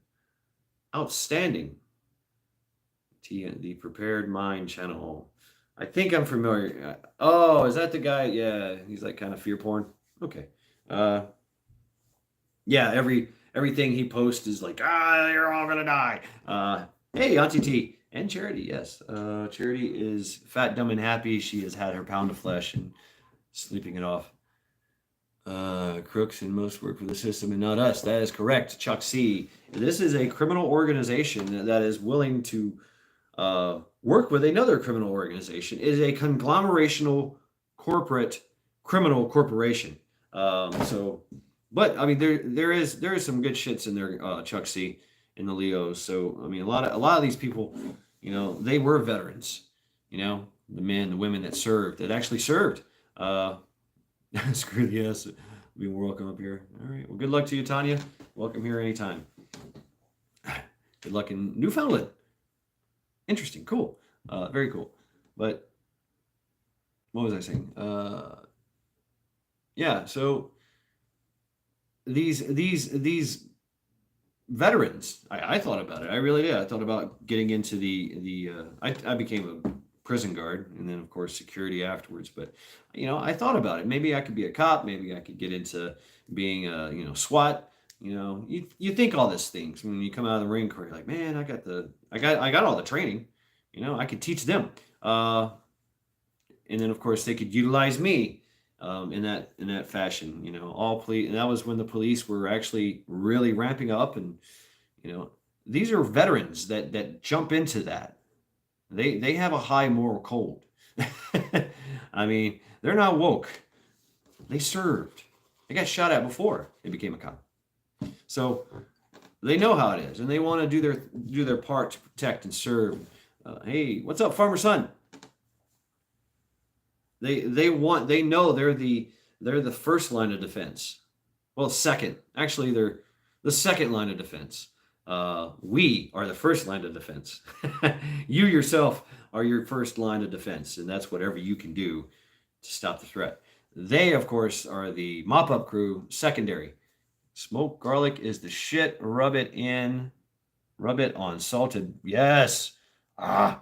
S1: Outstanding. The Prepared Mind channel. I think I'm familiar. Oh, is that the guy? Yeah, he's like kind of fear porn. Okay. Yeah, everything he posts is like, you're all gonna die. Hey, Auntie T. And Charity, yes. Charity is fat, dumb, and happy. She has had her pound of flesh and sleeping it off. Crooks and most work for the system and not us. That is correct, Chuck C. This is a criminal organization that is willing to work with another criminal organization. It is a conglomerational corporate criminal corporation. But I mean, there is some good shits in there, Chuck C. in the Leos. So I mean, a lot of these people, they were veterans. The men, the women that served, that actually served. Screw the yes. Be welcome up here. All right. Well, good luck to you, Tanya. Welcome here anytime. Good luck in Newfoundland. Interesting. Cool. Very cool. But what was I saying? Yeah. So these veterans. I thought about it. I really did. I thought about getting into I became a prison guard and then of course security afterwards. But I thought about it. Maybe I could be a cop. Maybe I could get into being a SWAT. You think all these things when you come out of the Marine Corps. You're like, man, I got all the training. I could teach them. And then of course they could utilize me in that fashion. All police, and that was when the police were actually really ramping up, and these are veterans that jump into that. They have a high moral code. I mean, they're not woke. They served. They got shot at before they became a cop, so they know how it is, and they want to do their part to protect and serve. Hey, what's up, farmer son? They know they're the first line of defense. Well, second. Actually, they're the second line of defense. We are the first line of defense. You yourself are your first line of defense, and that's whatever you can do to stop the threat. They, of course, are the mop-up crew, secondary. Smoked garlic is the shit. Rub it on salted. Yes.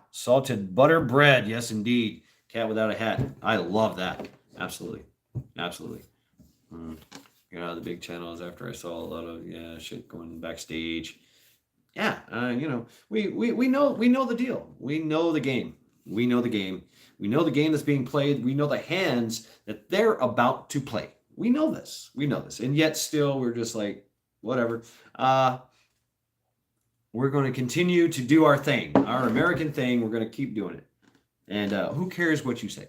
S1: Salted butter bread. Yes, indeed. Cat without a hat. I love that. Absolutely. Absolutely. The big channels after I saw a lot of shit going backstage. Yeah, we know the deal. We know the game. We know the game. We know the game that's being played. We know the hands that they're about to play. We know this. And yet still we're just like, whatever. We're going to continue to do our thing, our American thing. We're going to keep doing it. And who cares what you say?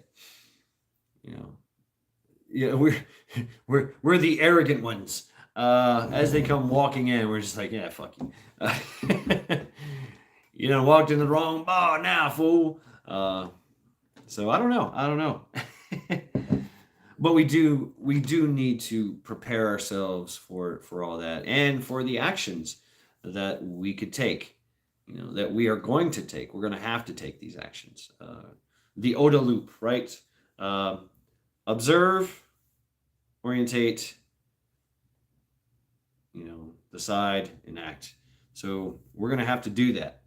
S1: We're the arrogant ones. As they come walking in, we're just like, yeah, fuck you. You done walked in the wrong bar now, fool. So I don't know. But we do need to prepare ourselves for all that, and for the actions that we could take. That we are going to take. We're going to have to take these actions. The OODA loop, right? Observe, orientate, decide, and act. So we're going to have to do that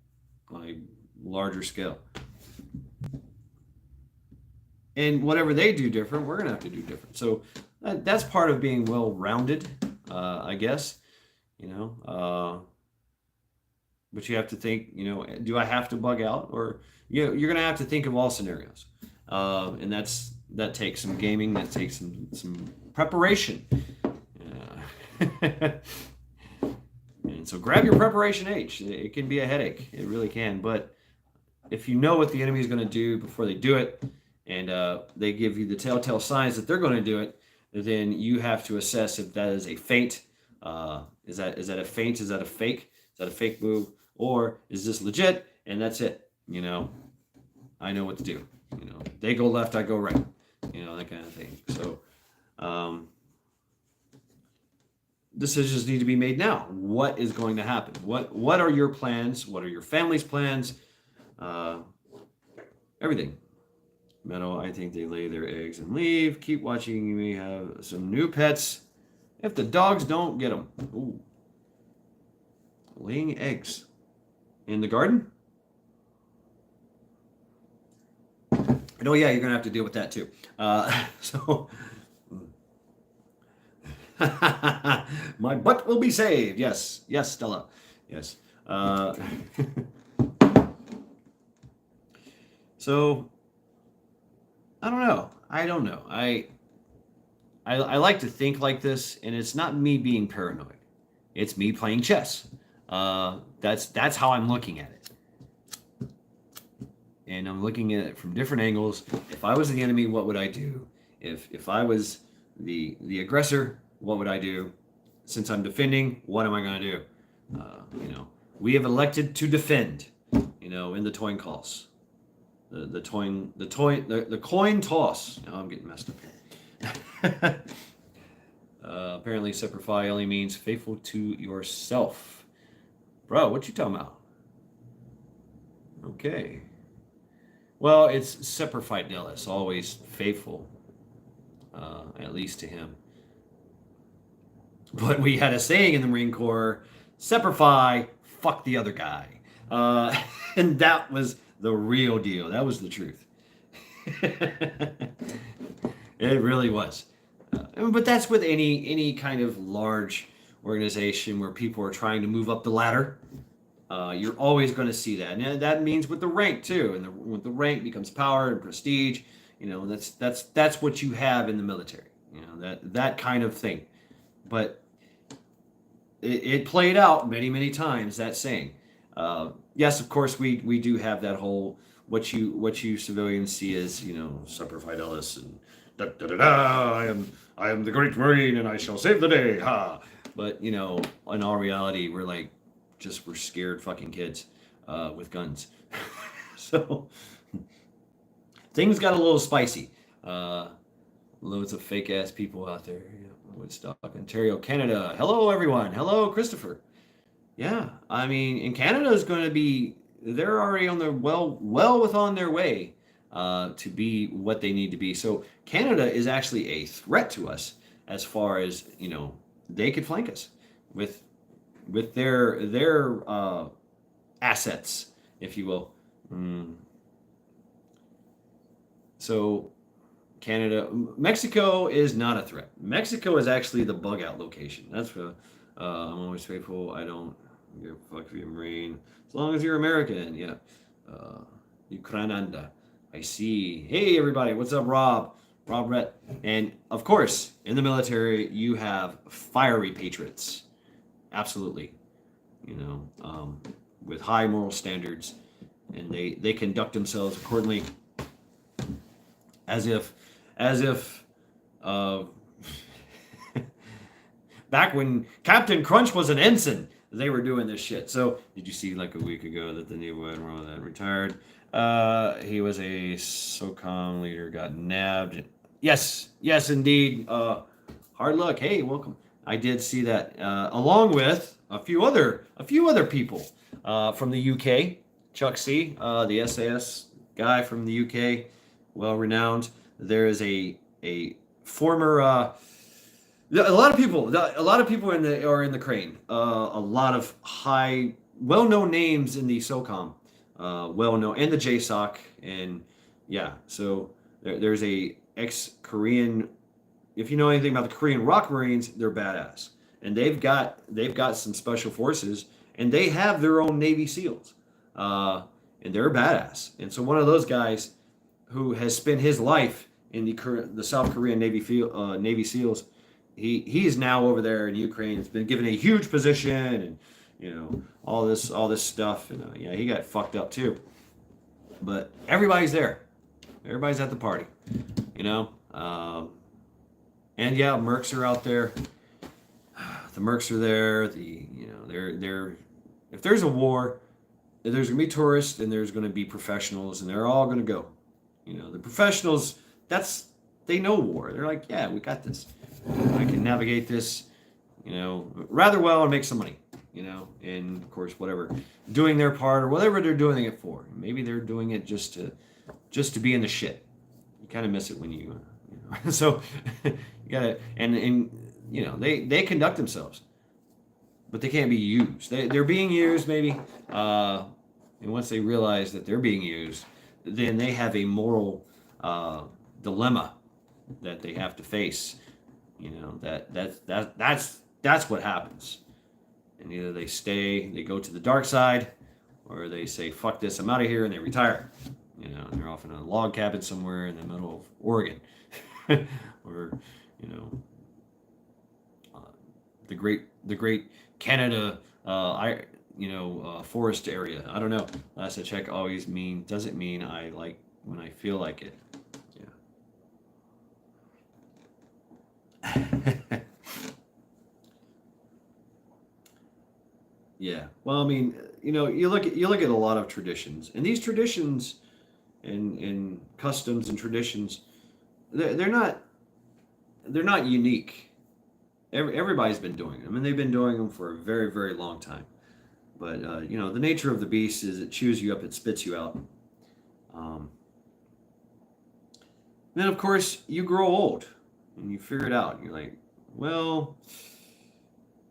S1: on a larger scale. And whatever they do different, we're going to have to do different. So that's part of being well-rounded, I guess. But you have to think, do I have to bug out? Or you're going to have to think of all scenarios. And that takes some gaming, that takes some preparation. And so grab your preparation H. It can be a headache. It really can. But if you know what the enemy is going to do before they do it, and they give you the telltale signs that they're going to do it, then you have to assess if that is a feint. Is that a feint? Is that a fake? Is that a fake move? Or is this legit? And that's it. I know what to do. They go left, I go right. That kind of thing. So decisions need to be made now. What is going to happen? What are your plans? What are your family's plans? Everything. Meadow, I think they lay their eggs and leave. Keep watching. You may have some new pets. If the dogs don't get them. Ooh. Laying eggs. In the garden? Oh yeah, you're going to have to deal with that too. So... My butt will be saved. Yes, Stella. Yes. So I don't know. I like to think like this, and it's not me being paranoid. It's me playing chess. That's how I'm looking at it. And I'm looking at it from different angles. If I was the enemy, what would I do? If I was the aggressor, what would I do? Since I'm defending, what am I going to do? We have elected to defend, in the coin toss. The coin toss. Now I'm getting messed up. Apparently, Seprify only means faithful to yourself. Bro, what you talking about? Okay. Well, it's Seprify Delis, always faithful, at least to him. But we had a saying in the Marine Corps Semper Fi, fuck the other guy. And that was the real deal. That was the truth. It really was. But that's with any kind of large organization where people are trying to move up the ladder. You're always going to see that, and that means with the rank too. And with the rank becomes power and prestige. That's what you have in the military. That kind of thing. But it played out many times. That saying. Yes, of course we do have that whole what you civilians see as Semper Fidelis and da da da da. I am the great Marine and I shall save the day. Ha! But in all reality, we're scared fucking kids with guns. So things got a little spicy. Loads of fake ass people out there. Woodstock, Ontario, Canada. Hello, everyone. Hello, Christopher. Yeah, I mean, in Canada is going to be. They're already on their well within their way to be what they need to be. So Canada is actually a threat to us as far as they could flank us with their assets, if you will. So Canada, Mexico is not a threat. Mexico is actually the bug out location. That's what I'm always faithful. I don't give a fuck if you're a Marine. As long as you're American, yeah. Ukrainanda. I see. Hey, everybody. What's up, Rob? Rob Rett. And, of course, in the military, you have fiery patriots. Absolutely. With high moral standards. And they conduct themselves accordingly as if back when Captain Crunch was an ensign, they were doing this shit. So, did you see a week ago that the new admiral that retired? He was a SOCOM leader, got nabbed. Yes, indeed. Hard luck. Hey, welcome. I did see that, along with a few other people from the UK. Chuck C, the SAS guy from the UK, well renowned. There is a former. A lot of people are in the crane. A lot of high, well-known names in the SOCOM, well-known, and the JSOC, and yeah. So there's a ex-Korean. If you know anything about the Korean Rock Marines, they're badass, and they've got some special forces, and they have their own Navy SEALs, and they're badass. And so one of those guys who has spent his life in the South Korean Navy SEALs. He is now over there in Ukraine. Has been given a huge position, and all this stuff. And yeah, he got fucked up too. But everybody's there. Everybody's at the party. And yeah, mercs are out there. The mercs are there. They're if there's a war, there's gonna be tourists and there's gonna be professionals, and they're all gonna go. The professionals, they know war. They're like, yeah, we got this. I can navigate this, rather well and make some money, and of course, whatever, doing their part or whatever they're doing it for. Maybe they're doing it just to be in the shit. You kind of miss it when you so you gotta, and they conduct themselves, but they can't be used. They're being used maybe, and once they realize that they're being used, then they have a moral dilemma that they have to face. That's what happens. And either they go to the dark side, or they say, fuck this, I'm out of here, and they retire. And they're off in a log cabin somewhere in the middle of Oregon. Or, the great Canada, forest area. I don't know. Last I check always doesn't mean I like when I feel like it. Yeah. Well, I mean, you look at a lot of traditions, and these traditions and customs and traditions, they're not unique. Everybody's been doing them. I mean, they've been doing them for a very, very long time. But the nature of the beast is it chews you up, it spits you out. Then, of course, you grow old and you figure it out. And you're like, well,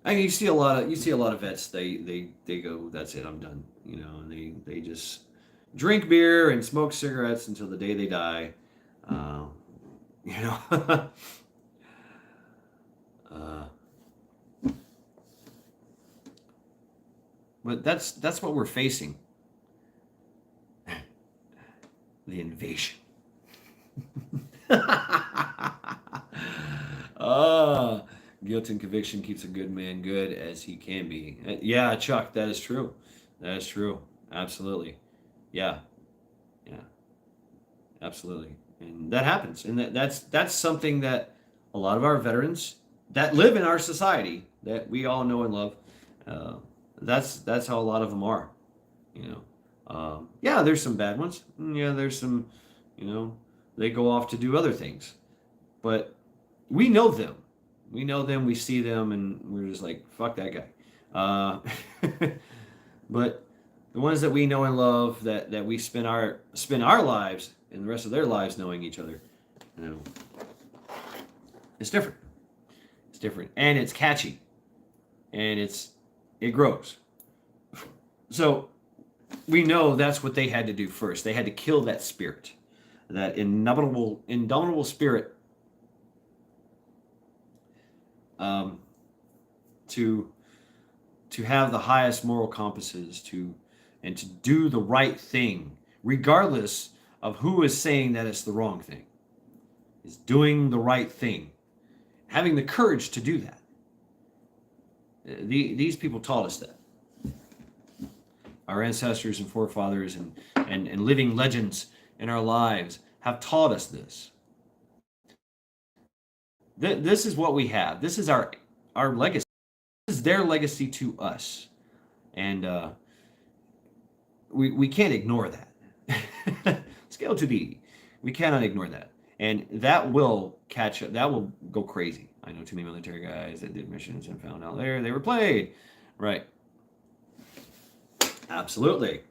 S1: I mean, you see a lot of vets. They go, that's it, I'm done. You know, and they just drink beer and smoke cigarettes until the day they die. Uh, you know, uh, but that's what we're facing. The invasion. Ah, guilt and conviction keeps a good man good as he can be. Yeah, Chuck, that is true. That is true. Absolutely. Yeah, yeah, absolutely. And that happens. And that's something that a lot of our veterans that live in our society that we all know and love. Uh, that's how a lot of them are. You know, yeah, there's some bad ones. Yeah, there's some, you know, they go off to do other things, but we know them. We know them. We see them, and we're just like, fuck that guy. Uh, but the ones that we know and love, that we spend our lives and the rest of their lives knowing each other, you know, it's different. It's different, and it's catchy, and it grows. So we know that's what they had to do first. They had to kill that spirit, that indomitable spirit, um, to have the highest moral compasses, and to do the right thing, regardless of who is saying that it's the wrong thing. Is doing the right thing, having the courage to do that. These people taught us that. Our ancestors and forefathers and living legends in our lives have taught us this. This is what we have. This is our legacy. This is their legacy to us, and we can't ignore that. Scale to the, we cannot ignore that, and that will catch up. That will go crazy. I know too many military guys that did missions and found out there they were played, right? Absolutely.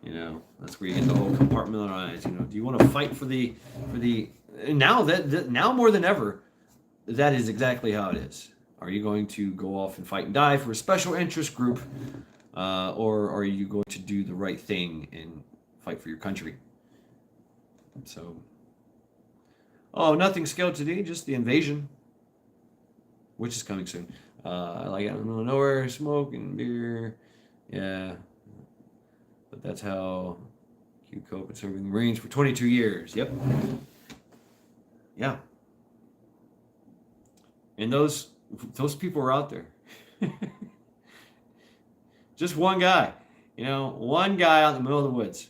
S1: You know, that's where you get the whole compartmentalized. You know, do you want to fight for the now now more than ever, that is exactly how it is. Are you going to go off and fight and die for a special interest group, or are you going to do the right thing and fight for your country? So, oh, nothing scaled today, just the invasion, which is coming soon. Like out of nowhere, smoking beer, yeah. But that's how you cope with serving the Marines for 22 years. Yep. Yeah. And those people are out there. Just one guy, one guy out in the middle of the woods.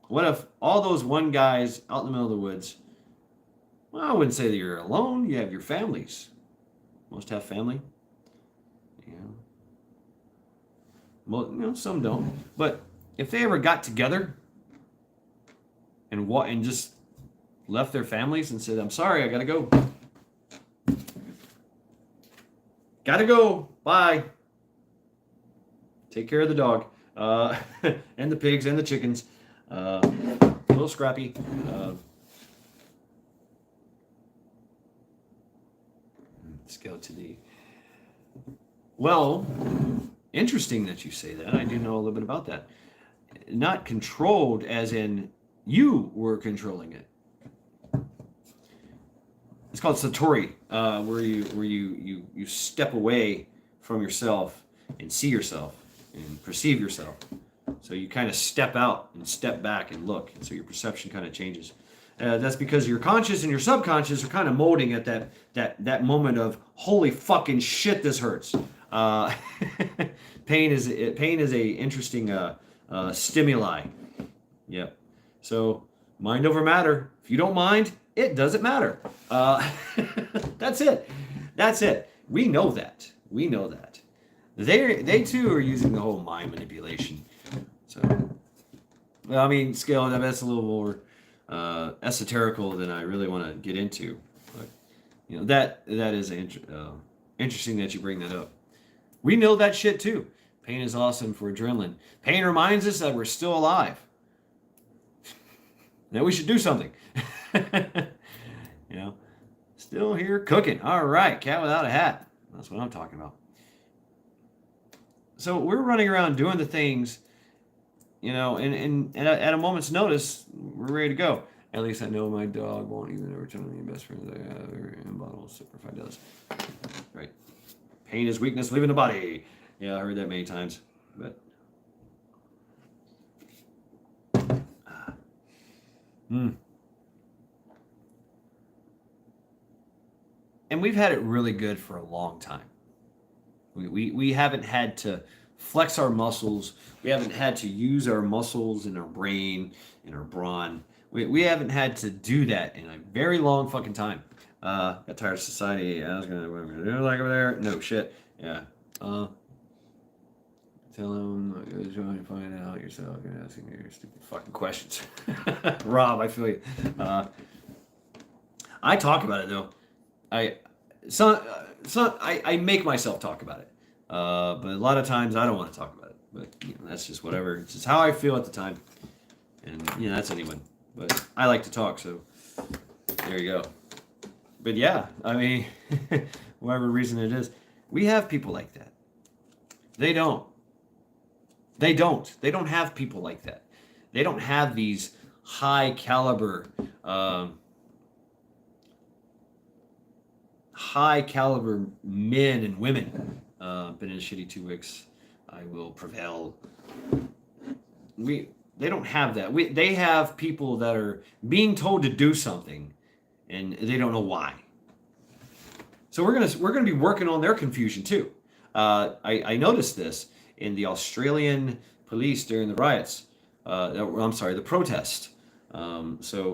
S1: What if all those one guys out in the middle of the woods, well, I wouldn't say that you're alone. You have your families. Most have family. Well, some don't. But if they ever got together and just left their families and said, "I'm sorry, I gotta go. Gotta go. Bye. Take care of the dog, and the pigs and the chickens. A little scrappy. Let's go to the. Well, interesting that you say that. I do know a little bit about that. Not controlled as in you were controlling it. It's called satori, where you step away from yourself and see yourself and perceive yourself. So you kind of step out and step back and look, and so your perception kind of changes. That's because your conscious and your subconscious are kind of molding at that moment of holy fucking shit, this hurts. Pain is a interesting stimuli. Yep. So mind over matter. If you don't mind, it doesn't matter. That's it. That's it. We know that. We know that. They too are using the whole mind manipulation. So, well, I mean, scale that's a little more esoterical than I really want to get into. But that is interesting that you bring that up. We know that shit too. Pain is awesome for adrenaline. Pain reminds us that we're still alive. That we should do something. Still here cooking. All right, cat without a hat. That's what I'm talking about. So we're running around doing the things, and at a moment's notice, we're ready to go. At least I know my dog won't even ever tell me best friends I have in bottles, except if I does. Right. Pain is weakness leaving the body. Yeah, I heard that many times. But And we've had it really good for a long time. We haven't had to flex our muscles. We haven't had to use our muscles in our brain, in our brawn. We haven't had to do that in a very long fucking time. Got tired of society. I was gonna, what am I gonna do like over there? No shit. Yeah. Tell him you're trying to find out yourself. You're asking your stupid fucking questions. Rob, I feel you. I talk about it though. I make myself talk about it. But a lot of times I don't want to talk about it. But that's just whatever. It's just how I feel at the time. And that's anyone. But I like to talk, so there you go. But yeah, I mean, whatever reason it is, we have people like that. They don't. They don't have people like that. They don't have these high caliber men and women. Been in shitty 2 weeks. I will prevail. They don't have that. They have people that are being told to do something, and they don't know why. So we're gonna be working on their confusion too. I noticed this in the Australian police during the riots. I'm sorry, the protest. But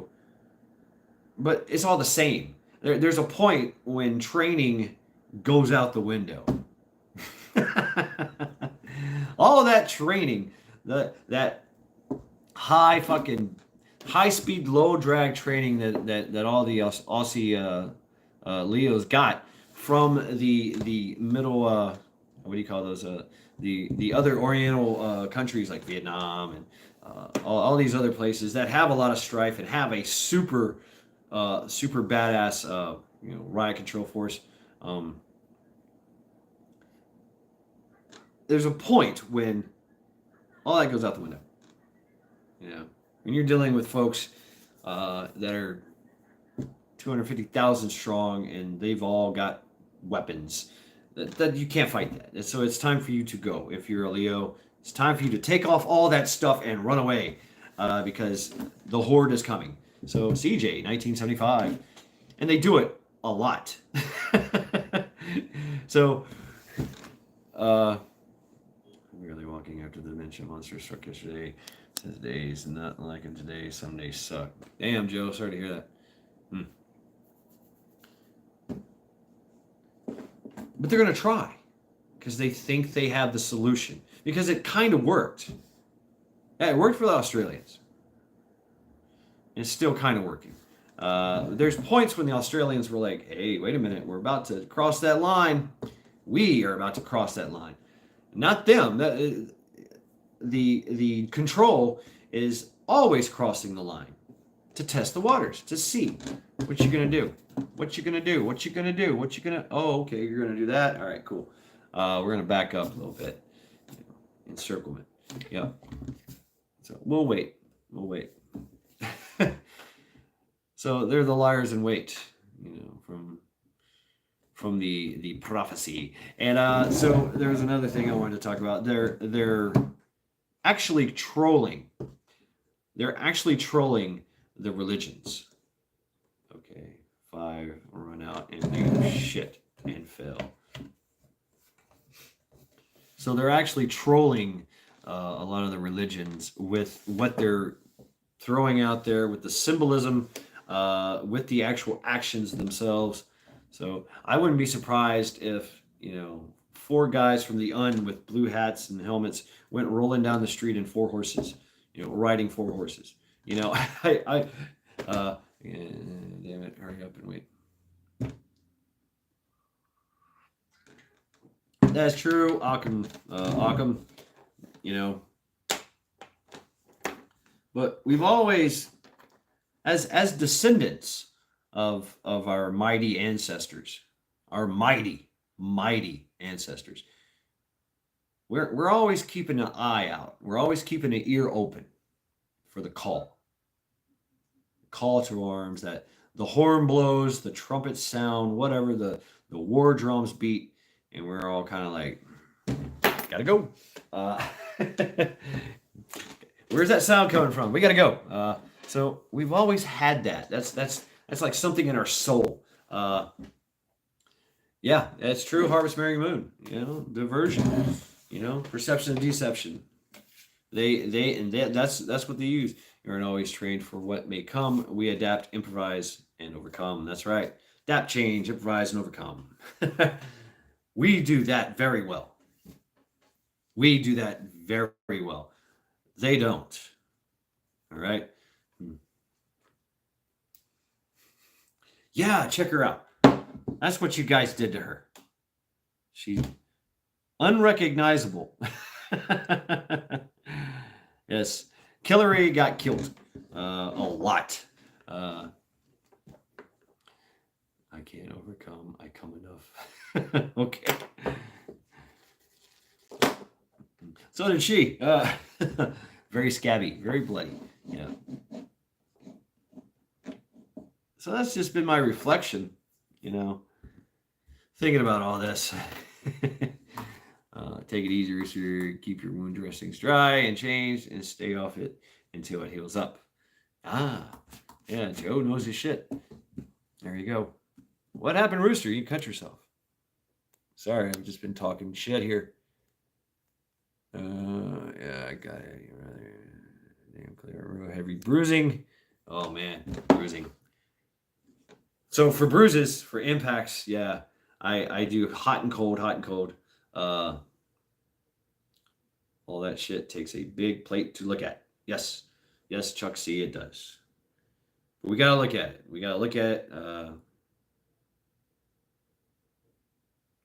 S1: it's all the same. There's a point when training goes out the window. All of that training, that high speed, low drag training that all the Aussie Leos got from the middle, what do you call those? The other Oriental countries like Vietnam and all these other places that have a lot of strife and have a super badass riot control force. There's a point when all that goes out the window. When you're dealing with folks that are 250,000 strong and they've all got weapons, that you can't fight that. And so it's time for you to go. If you're a Leo, it's time for you to take off all that stuff and run away because the horde is coming. So CJ, 1975. And they do it a lot. So, really walking after the dementia monster struck yesterday. Says days not like him today. Some days suck. Damn, Joe. Sorry to hear that. But they're going to try because they think they have the solution. Because it kind of worked. Yeah, it worked for the Australians. It's still kind of working. There's points when the Australians were like, hey, wait a minute. We're about to cross that line. We are about to cross that line. Not them. The control is always crossing the line to test the waters, to see what you're going to do. What you going to do? What you going to do? What you going to... Oh, okay, you're going to do that? All right, cool. We're going to back up a little bit. Encirclement. Yep. So we'll wait. We'll wait. So they're the liars in wait, from the prophecy. And so there's another thing I wanted to talk about. They're actually trolling. They're actually trolling the religions. Okay, 5 run out and do shit and fail. So they're actually trolling a lot of the religions with what they're throwing out there, with the symbolism, with the actual actions themselves. So I wouldn't be surprised if, 4 guys from the UN with blue hats and helmets went rolling down the street in 4 horses, riding 4 horses. Damn it, hurry up and wait. That's true, Occam, But we've always, as descendants of our mighty ancestors, our mighty ancestors. We're always keeping an eye out. We're always keeping an ear open for the call to arms. That the horn blows, the trumpets sound, whatever the war drums beat, and we're all kind of like, gotta go. Where's that sound coming from? We gotta go. So we've always had that. That's like something in our soul. Yeah, that's true. Harvest Merry Moon. Diversion. Perception and deception. That's what they use. You're always trained for what may come. We adapt, improvise, and overcome. That's right. Adapt, change, improvise, and overcome. We do that very well. We do that very well. They don't. All right. Yeah, check her out. That's what you guys did to her. She's unrecognizable. Yes. Killary got killed a lot. I can't overcome. I come enough. Okay. So did she. Very scabby, very bloody. Yeah. So that's just been my reflection, thinking about all this. Take it easy, Rooster. Keep your wound dressings dry and changed and stay off it until it heals up. Yeah, Joe knows his shit. There you go. What happened, Rooster? You cut yourself. Sorry, I've just been talking shit here. Yeah, I got it. Damn clear. Heavy bruising. Oh man, bruising. So for bruises, for impacts, yeah, I do hot and cold. All that shit takes a big plate to look at. Yes, Chuck C, it does. But we gotta look at it.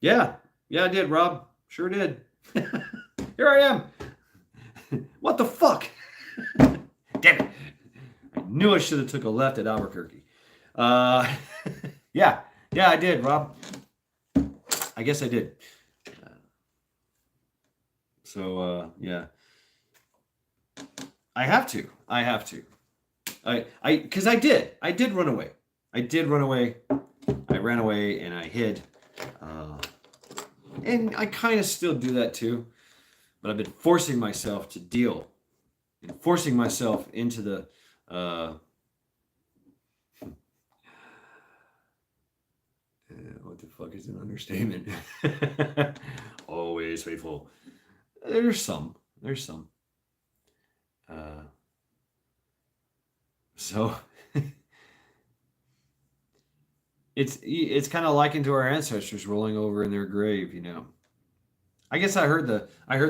S1: Yeah, I did, Rob. Sure did. Here I am. What the fuck? Damn it. I knew I should have took a left at Albuquerque. Yeah, I did, Rob. I guess I did. Yeah. I have to. Because I did run away. I ran away and I hid. And I kind of still do that too. But I've been forcing myself to deal and forcing myself into the what the fuck is an understatement? Always faithful. There's some. So it's kind of likened to our ancestors rolling over in their grave, I guess I heard the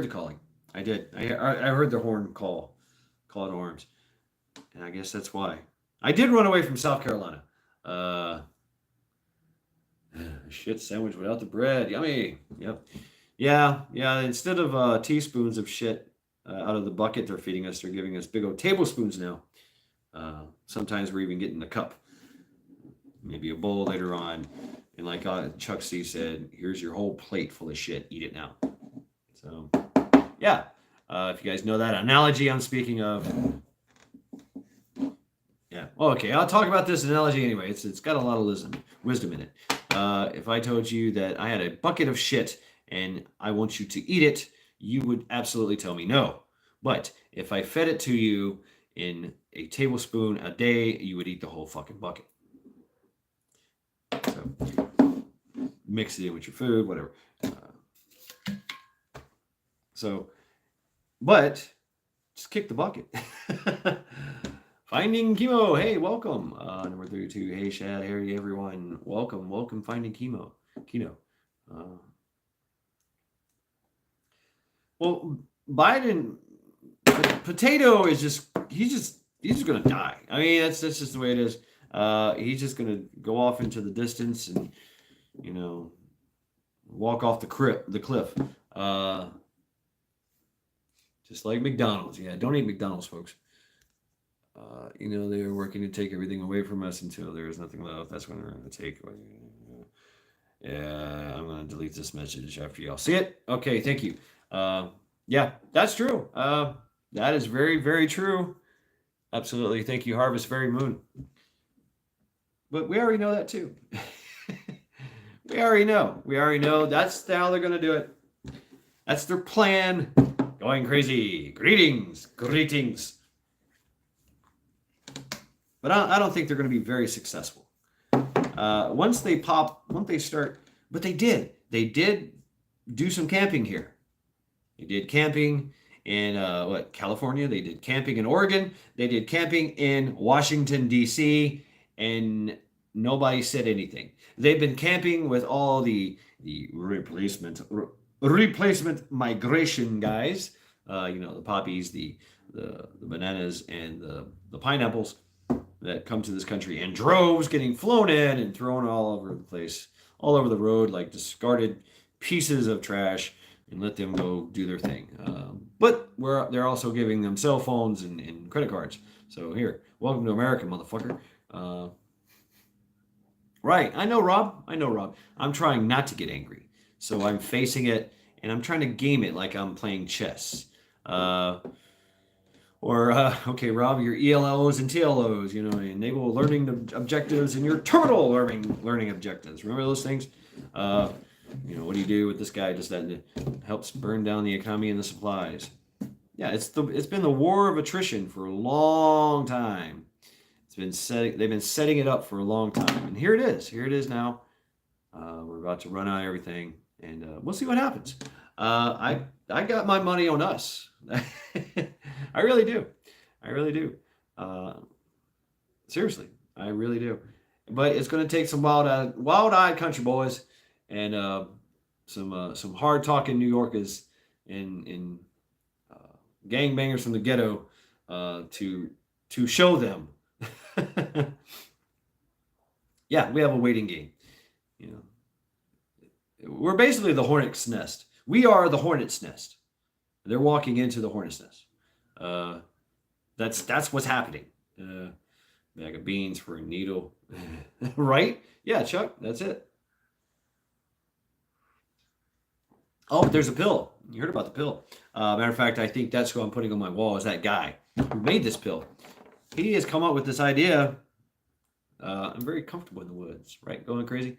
S1: calling. I did. I heard the horn call to arms, and I guess that's why I did run away from South Carolina. Shit sandwich without the bread, yummy. Yep. Yeah. Instead of teaspoons of shit out of the bucket they're feeding us, they're giving us big old tablespoons now. Sometimes we're even getting a cup, maybe a bowl later on. And like Chuck C said, here's your whole plate full of shit. Eat it now. So, yeah. If you guys know that analogy I'm speaking of. Yeah. Well, okay. I'll talk about this analogy anyway. It's got a lot of wisdom in it. If I told you that I had a bucket of shit and I want you to eat it, you would absolutely tell me no. But if I fed it to you in a tablespoon a day, you would eat the whole fucking bucket. So mix it in with your food, whatever. But just kick the bucket. Finding Chemo. Hey, welcome. Number 32. Hey, Shad, Harry, everyone. Welcome. Finding Chemo. Kino. Well, Biden, Potato is he's just gonna die. I mean, that's just the way it is. He's just gonna go off into the distance and walk off the cliff. Just like McDonald's. Yeah, don't eat McDonald's, folks. they are working to take everything away from us until there is nothing left. That's when they're going to take away. Yeah, I'm going to delete this message after y'all see it. Okay, thank you. Yeah, that's true. That is very, very true. Absolutely. Thank you, Harvest Fairy Moon. But we already know that too. We already know. We already know that's how they're going to do it. That's their plan. Going crazy. Greetings. Greetings. But I don't think they're going to be very successful. Once they start, but they did do some camping here. They did camping in California. They did camping in Oregon. They did camping in Washington, D.C., and nobody said anything. They've been camping with all the replacement migration guys. The poppies, the bananas, and the pineapples that come to this country in droves, getting flown in and thrown all over the place, all over the road, like discarded pieces of trash, and let them go do their thing. But they're also giving them cell phones and credit cards. So here, welcome to America, motherfucker. Right, I know, Rob. I'm trying not to get angry. So I'm facing it, and I'm trying to game it like I'm playing chess. Okay, Rob, your ELOs and TLOs, enable learning objectives and your terminal learning objectives. Remember those things? What do you do with this guy? Just that helps burn down the economy and the supplies. Yeah, it's been the war of attrition for a long time. They've been setting it up for a long time, and here it is. Here it is now. We're about to run out of everything, and we'll see what happens. I got my money on us. I really do. Seriously, I really do. But it's going to take some wild-eyed country boys and some hard-talking New Yorkers and gangbangers from the ghetto to show them. Yeah, we have a waiting game. We're basically the hornet's nest. We are the hornet's nest. They're walking into the hornet's nest. That's what's happening. Bag of beans for a needle, right? Yeah, Chuck, that's it. Oh, but there's a pill. You heard about the pill. Matter of fact, I think that's who I'm putting on my wall is that guy who made this pill. He has come up with this idea. I'm very comfortable in the woods, right? Going crazy.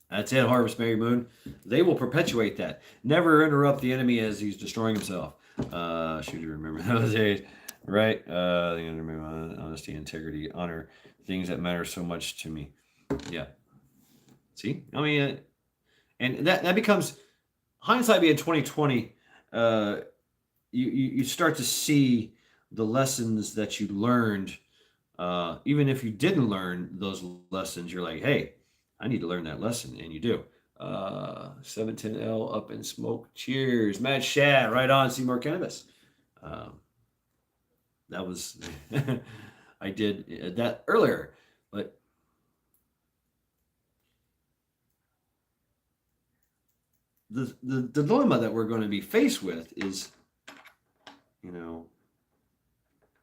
S1: That's it, Harvest Mary Moon. They will perpetuate that. Never interrupt the enemy as he's destroying himself. Should you remember those days, right? Remember honesty, integrity, honor, things that matter so much to me. Yeah. See, I mean, and that becomes hindsight being 2020. You start to see the lessons that you learned. Even if you didn't learn those lessons, you're like, hey, I need to learn that lesson, and you do. 710L up in smoke. Cheers, Matt Shad. Right on. Seymour Cannabis. That was I did that earlier, but the dilemma that we're going to be faced with is,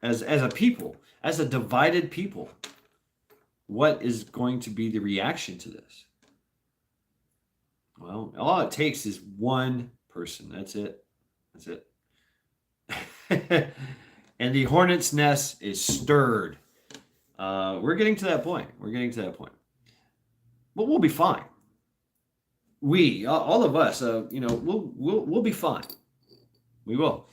S1: as a people, as a divided people, what is going to be the reaction to this? Well, all it takes is one person. That's it. And the hornet's nest is stirred. We're getting to that point. But we'll be fine. We, all of us, we'll be fine. We will.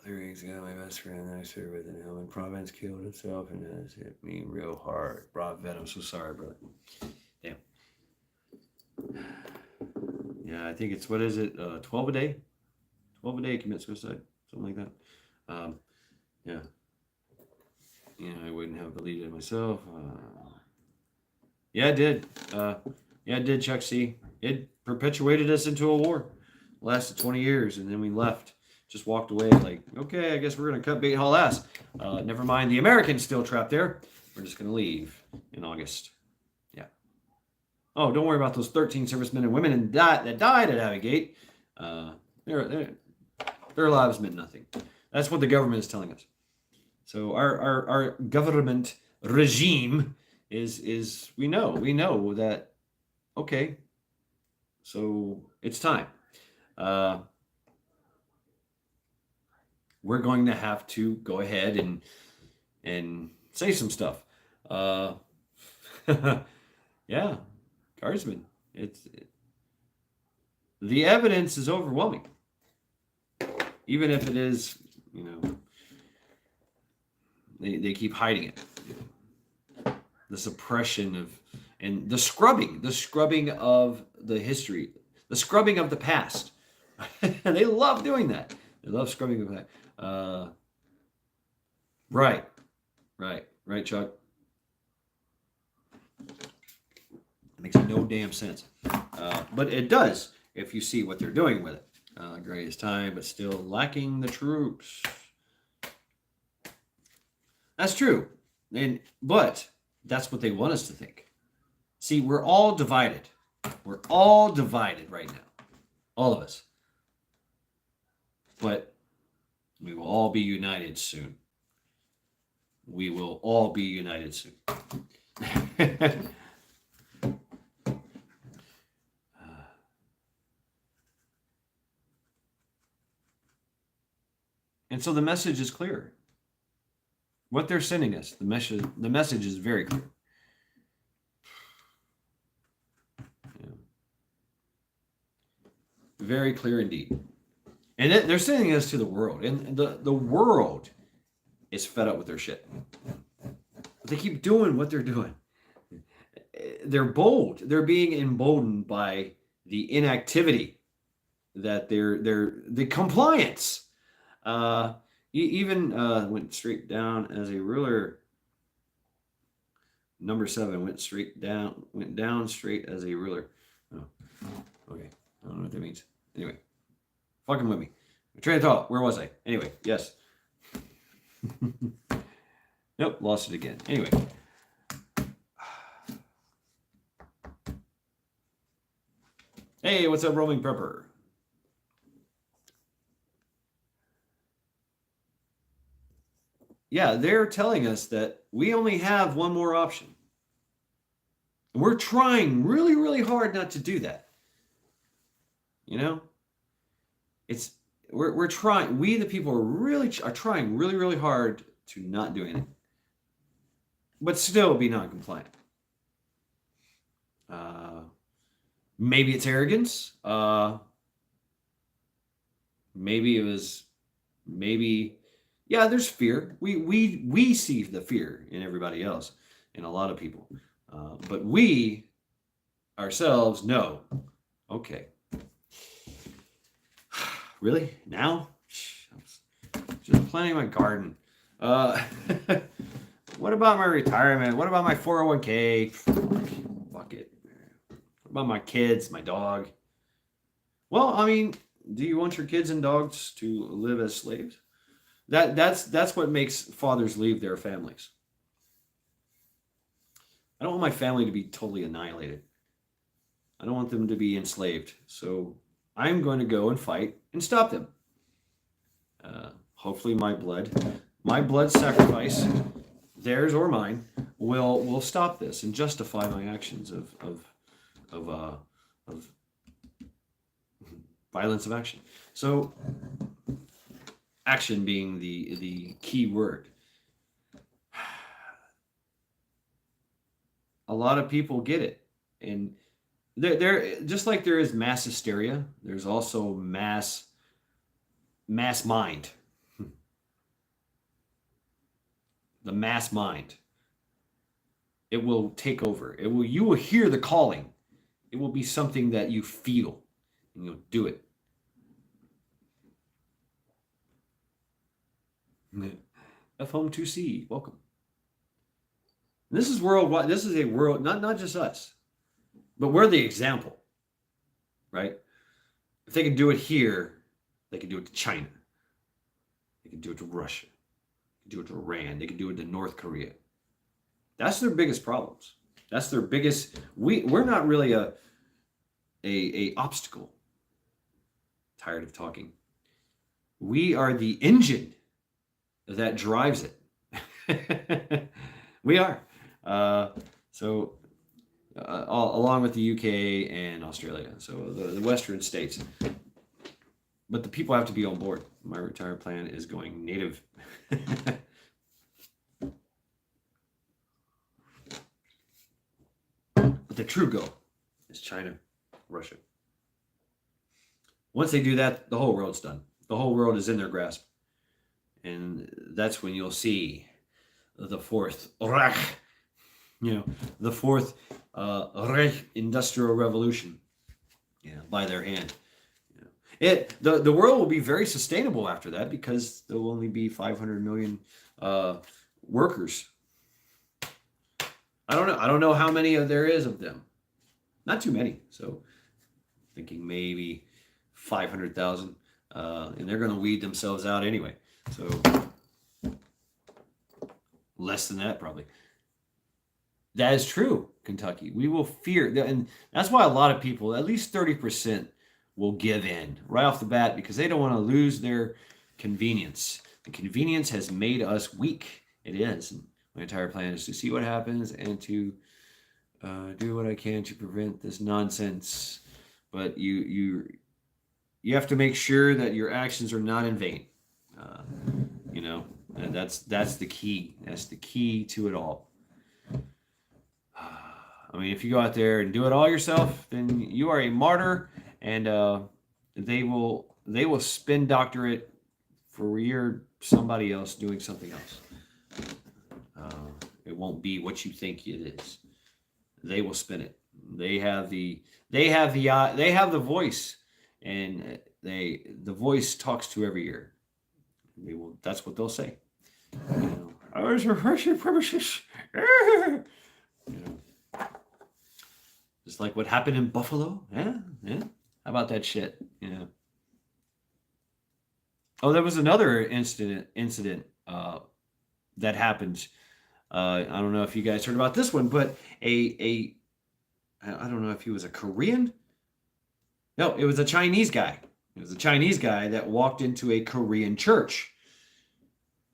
S1: 3 weeks ago, my best friend I served with in Helmand Province killed himself, and it's hit me real hard. Rob Vet, I'm so sorry, brother. Damn. Yeah, I think it's, 12 a day? 12 a day commit suicide, something like that. Yeah. I wouldn't have believed it myself. Yeah, it did. It did, Chuck C. It perpetuated us into a war. It lasted 20 years, and then we left. Just walked away like, okay, I guess we're going to cut bait haul ass. Never mind, the Americans still trapped there. We're just going to leave in August. Yeah. Oh, don't worry about those 13 servicemen and women that died at Abbey Gate. Their lives meant nothing. That's what the government is telling us. So our government regime is we know that, okay, so it's time. We're going to have to go ahead and say some stuff. Yeah, Guardsmen. The evidence is overwhelming, even if it is, they keep hiding it. The suppression of, and the scrubbing of the history, the scrubbing of the past. They love doing that. They love scrubbing of that. Right, Chuck. It makes no damn sense. But it does if you see what they're doing with it. Greatest time, but still lacking the troops. That's true. But that's what they want us to think. See, we're all divided. We're all divided right now. All of us. But we will all be united soon. We will all be united soon. And so the message is clear. What they're sending us, the message is very clear. Yeah. Very clear indeed. And they're sending us to the world. And the world is fed up with their shit. They keep doing what they're doing. They're bold. They're being emboldened by the inactivity, that the compliance. Even went straight down as a ruler. Number 7 went down straight as a ruler. Oh, okay. I don't know what that means. Anyway, fucking with me. Train of thought. Where was I? Anyway, yes. Nope, lost it again. Anyway. Hey, what's up, Roaming Prepper? Yeah, they're telling us that we only have one more option. We're trying really, really hard not to do that. We're trying. We, the people, are trying really, really hard to not do anything, but still be non-compliant. Maybe it's arrogance. Yeah, there's fear. We see the fear in everybody else, in a lot of people, but we ourselves know. Okay, really? Now? Just planting my garden. What about my retirement? What about my 401k? Fuck it. What about my kids, my dog? Well, I mean, do you want your kids and dogs to live as slaves? That's what makes fathers leave their families. I don't want my family to be totally annihilated. I don't want them to be enslaved. So I'm going to go and fight and stop them. Hopefully my blood sacrifice, theirs or mine, will stop this and justify my actions of violence of action. So action being the key word. A lot of people get it, and there just like there is mass hysteria, there's also mass mind. The mass mind. It will take over. You will hear the calling. It will be something that you feel, and you'll do it. F Home 2C, welcome. This is worldwide. This is a world, not just us, but we're the example, right? If they can do it here, they can do it to China. They can do it to Russia. They can do it to Iran. They can do it to North Korea. That's their biggest problems. That's their biggest. We're not really a obstacle. Tired of talking. We are the engine that drives it. We are. So, along with the UK and Australia, so the Western states. But the people have to be on board. My retirement plan is going native. But the true goal is China, Russia. Once they do that, the whole world's done. The whole world is in their grasp. And that's when you'll see the fourth Reich, the fourth Reich Industrial Revolution, by their hand. The world will be very sustainable after that because there will only be 500 million workers. I don't know how many there is of them. Not too many. So thinking maybe 500,000, and they're going to weed themselves out anyway. So less than that probably. That is true, Kentucky. We will fear, and that's why a lot of people, at least 30%, will give in right off the bat because they don't want to lose their convenience. The convenience has made us weak. It is. And my entire plan is to see what happens and to do what I can to prevent this nonsense. But you have to make sure that your actions are not in vain. And that's the key. That's the key to it all. I mean, if you go out there and do it all yourself, then you are a martyr. And they will spin doctor it for you're somebody else doing something else. It won't be what you think it is. They will spin it. They have the voice, and the voice talks to every ear. They will. That's what they'll say. Ours are Russian premises. Just like what happened in Buffalo. Yeah. How about that shit? Oh, there was another incident that happened. I don't know if you guys heard about this one, but I don't know if he was a Korean. No, it was a Chinese guy. It was a Chinese guy that walked into a Korean church,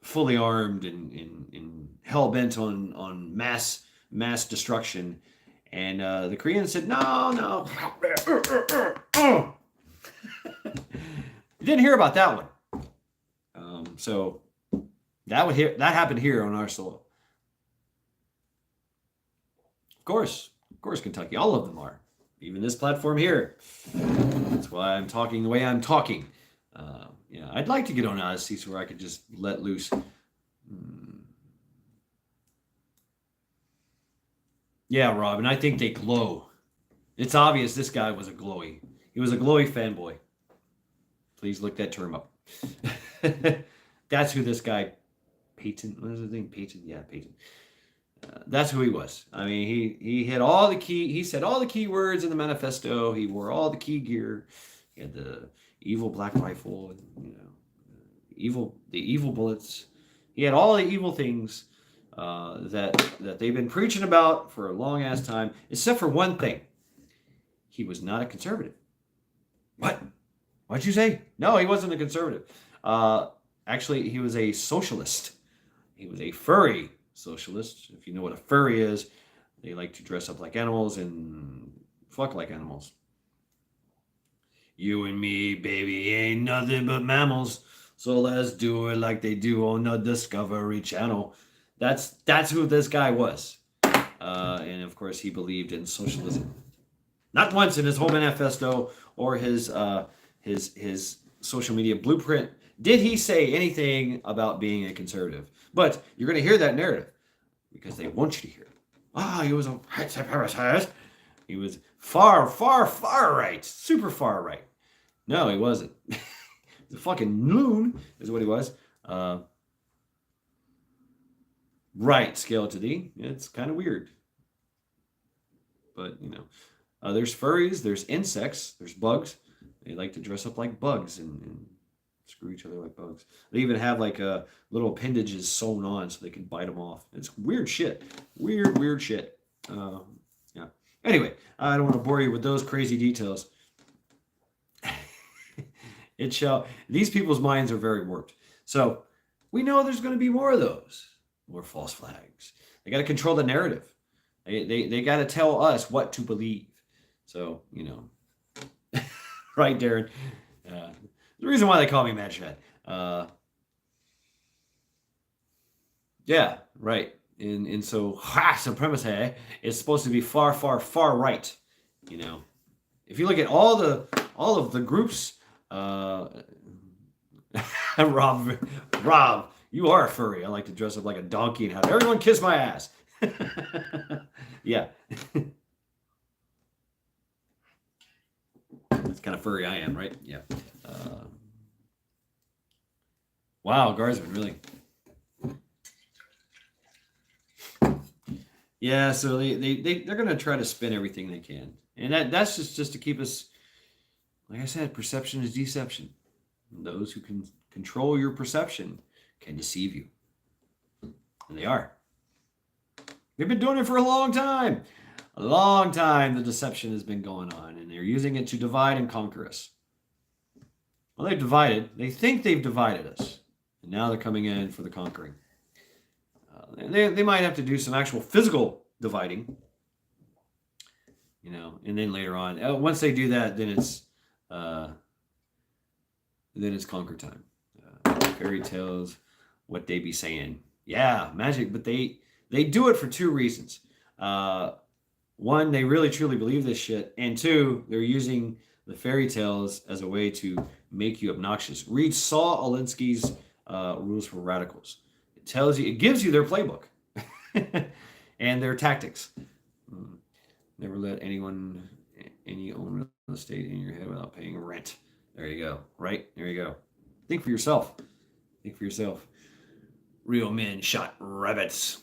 S1: fully armed and hell bent on mass destruction. And the Koreans said, no. You didn't hear about that one. So that happened here on our soil. Of course, Kentucky. All of them are. Even this platform here. That's why I'm talking the way I'm talking. I'd like to get on Odysseys where I could just let loose. Yeah, Rob, and I think they glow. It's obvious this guy was a glowy. He was a glowy fanboy. Please look that term up. That's who this guy, Peyton, what is his name? Peyton? Yeah, Peyton. That's who he was. I mean, he hit all the key. He said all the key words in the manifesto. He wore all the key gear. He had the evil black rifle, and the evil bullets. He had all the evil things that they've been preaching about for a long ass time, except for one thing. He was not a conservative. What? What'd you say? No, he wasn't a conservative. Actually, he was a socialist. He was a furry socialist. If you know what a furry is, they like to dress up like animals and fuck like animals. You and me, baby, ain't nothing but mammals. So let's do it like they do on the Discovery Channel. That's who this guy was. And of course, he believed in socialism. Not once in his whole manifesto or his social media blueprint did he say anything about being a conservative. But you're going to hear that narrative because they want you to hear it. He was he was far, far, far right. Super far right. No, he wasn't. The fucking loon is what he was. Right, scale to D. It's kind of weird. But, there's furries, there's insects, there's bugs. They like to dress up like bugs and screw each other like bugs. They even have like little appendages sewn on so they can bite them off. It's weird shit. Weird shit. Yeah. Anyway, I don't want to bore you with those crazy details. It shall. These people's minds are very warped. So we know there's going to be more of those, more false flags. They got to control the narrative. They got to tell us what to believe. So, right, Darren. The reason why they call me Mad Shad. Yeah, right. And so supremacy is supposed to be far, far, far right. If you look at all of the groups, Rob, you are a furry. I like to dress up like a donkey and have everyone kiss my ass. Yeah. That's kind of furry I am, right? Yeah. Wow, Guardsman, really. Yeah, so they're going to try to spin everything they can. And that's just to keep us, like I said, perception is deception. And those who can control your perception can deceive you. And they are. They've been doing it for a long time. A long time the deception has been going on, and they're using it to divide and conquer us. Well, they've divided. They think they've divided us. And now they're coming in for the conquering. They might have to do some actual physical dividing, and then later on, once they do that, then it's conquer time. Fairy tales, what they be saying. Yeah, magic, but they do it for two reasons. One, they really truly believe this shit, and two, they're using the fairy tales as a way to make you obnoxious. Read Saul Alinsky's Rules for Radicals. It gives you their playbook and their tactics. Never let any own real estate in your head without paying rent. There you go. Right? There you go. Think for yourself. Real men shot rabbits.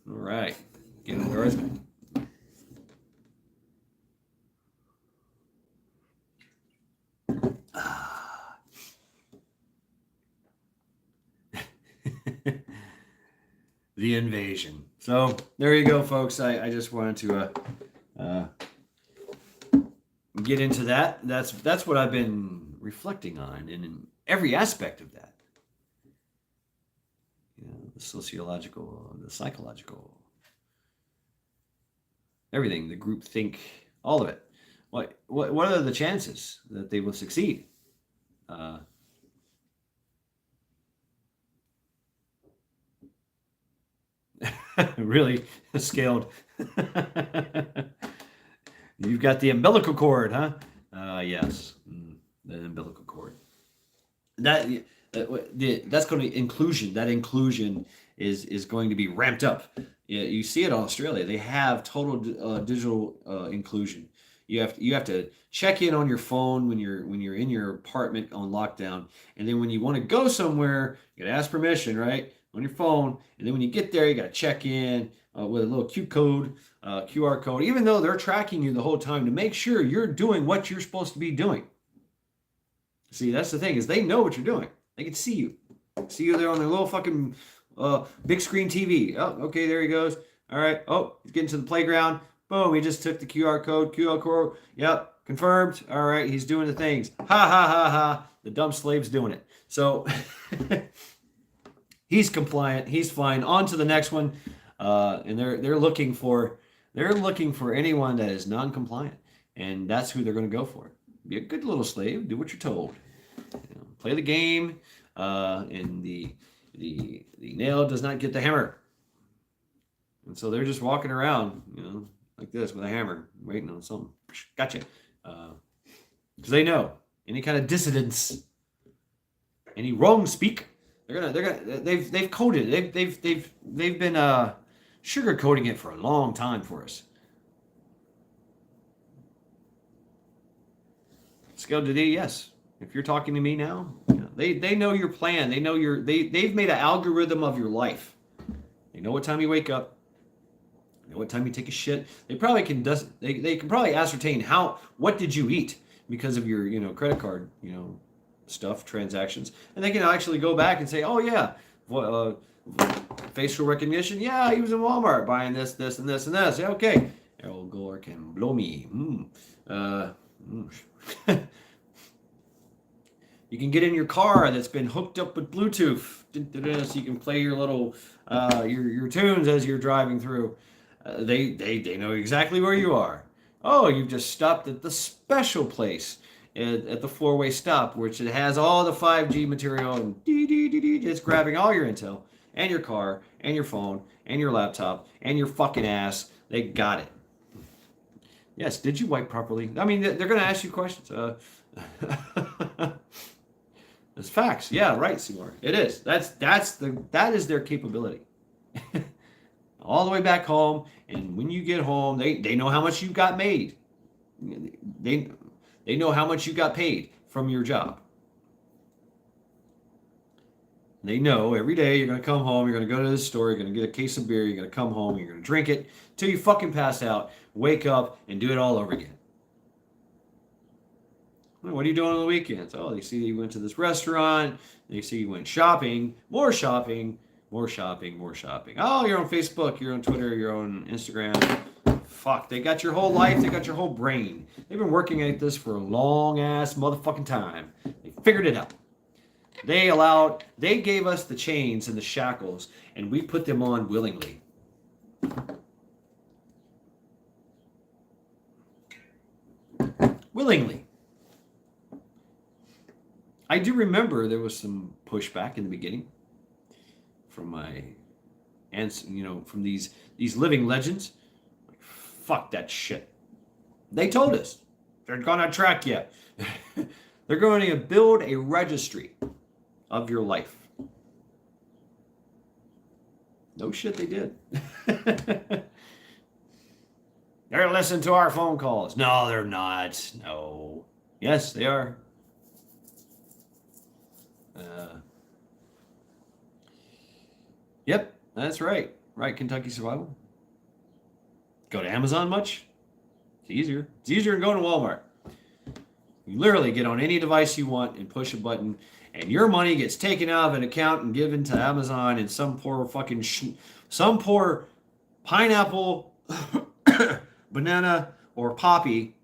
S1: All right. Get the Guardsman. The invasion. So there you go, folks. I just wanted to get into that. That's what I've been reflecting on, and in every aspect of that. The sociological, the psychological, everything, the group think, all of it. What are the chances that they will succeed? Really scaled. You've got the umbilical cord, huh? Yes, the umbilical cord. That's going to inclusion. That inclusion is going to be ramped up. You see it in Australia. They have total digital inclusion. You have to check in on your phone when you're in your apartment on lockdown, and then when you want to go somewhere, you got to ask permission, right? On your phone, and then when you get there, you got to check in with a little QR code, even though they're tracking you the whole time to make sure you're doing what you're supposed to be doing. See, that's the thing, is they know what you're doing. They can see you there on their little fucking big screen TV. Oh, okay, there he goes. All right. Oh, he's getting to the playground. Boom, he just took the QR code. Yep, confirmed. All right, he's doing the things. Ha ha ha ha. The dumb slave's doing it. So he's compliant. He's fine. On to the next one. And they're looking for anyone that is non-compliant, and that's who they're going to go for. Be a good little slave. Do what you're told. Play the game. And the nail does not get the hammer. And so they're just walking around, like this with a hammer, waiting on something. Gotcha. Because they know any kind of dissidence, any wrong speak, they've coded. They've been sugar coating it for a long time for us. Scale to D, yes. If you're talking to me now, they know your plan. They know they've made an algorithm of your life. They know what time you wake up. They know what time you take a shit. They probably can they can probably ascertain what did you eat because of your credit card stuff, transactions, and they can actually go back and say, oh yeah, facial recognition. Yeah, he was in Walmart buying this, this, and this, and this. Yeah, okay. Al Gore can blow me. You can get in your car that's been hooked up with Bluetooth, so you can play your little your tunes as you're driving through. They know exactly where you are. Oh, you've just stopped at the special place at the four-way stop, which it has all the 5G material and it's grabbing all your intel and your car and your phone and your laptop and your fucking ass. They got it. Yes, did you wipe properly? I mean, they're going to ask you questions. It's facts. Yeah, right, Seymour. It is. That is their capability. All the way back home, and when you get home, they know how much you got made. They know how much you got paid from your job. They know every day you're going to come home, you're going to go to the store, you're going to get a case of beer, you're going to come home, you're going to drink it till you fucking pass out, wake up, and do it all over again. What are you doing on the weekends? Oh, they see you went to this restaurant. They see you went shopping, more shopping, more shopping, more shopping. Oh, you're on Facebook, you're on Twitter, you're on Instagram. Fuck, they got your whole life, they got your whole brain. They've been working at this for a long ass motherfucking time. They figured it out. They gave us the chains and the shackles, and we put them on willingly. Willingly. I do remember there was some pushback in the beginning from my aunts, from these living legends. Like, fuck that shit. They told us they're gonna track you. They're going to build a registry of your life. No shit, they did. They're listening to our phone calls. No, they're not. No. Yes, they are. Yep, that's right. Right, Kentucky Survival. Go to Amazon much? It's easier. It's easier than going to Walmart. You literally get on any device you want and push a button, and your money gets taken out of an account and given to Amazon, and some poor pineapple, banana, or poppy,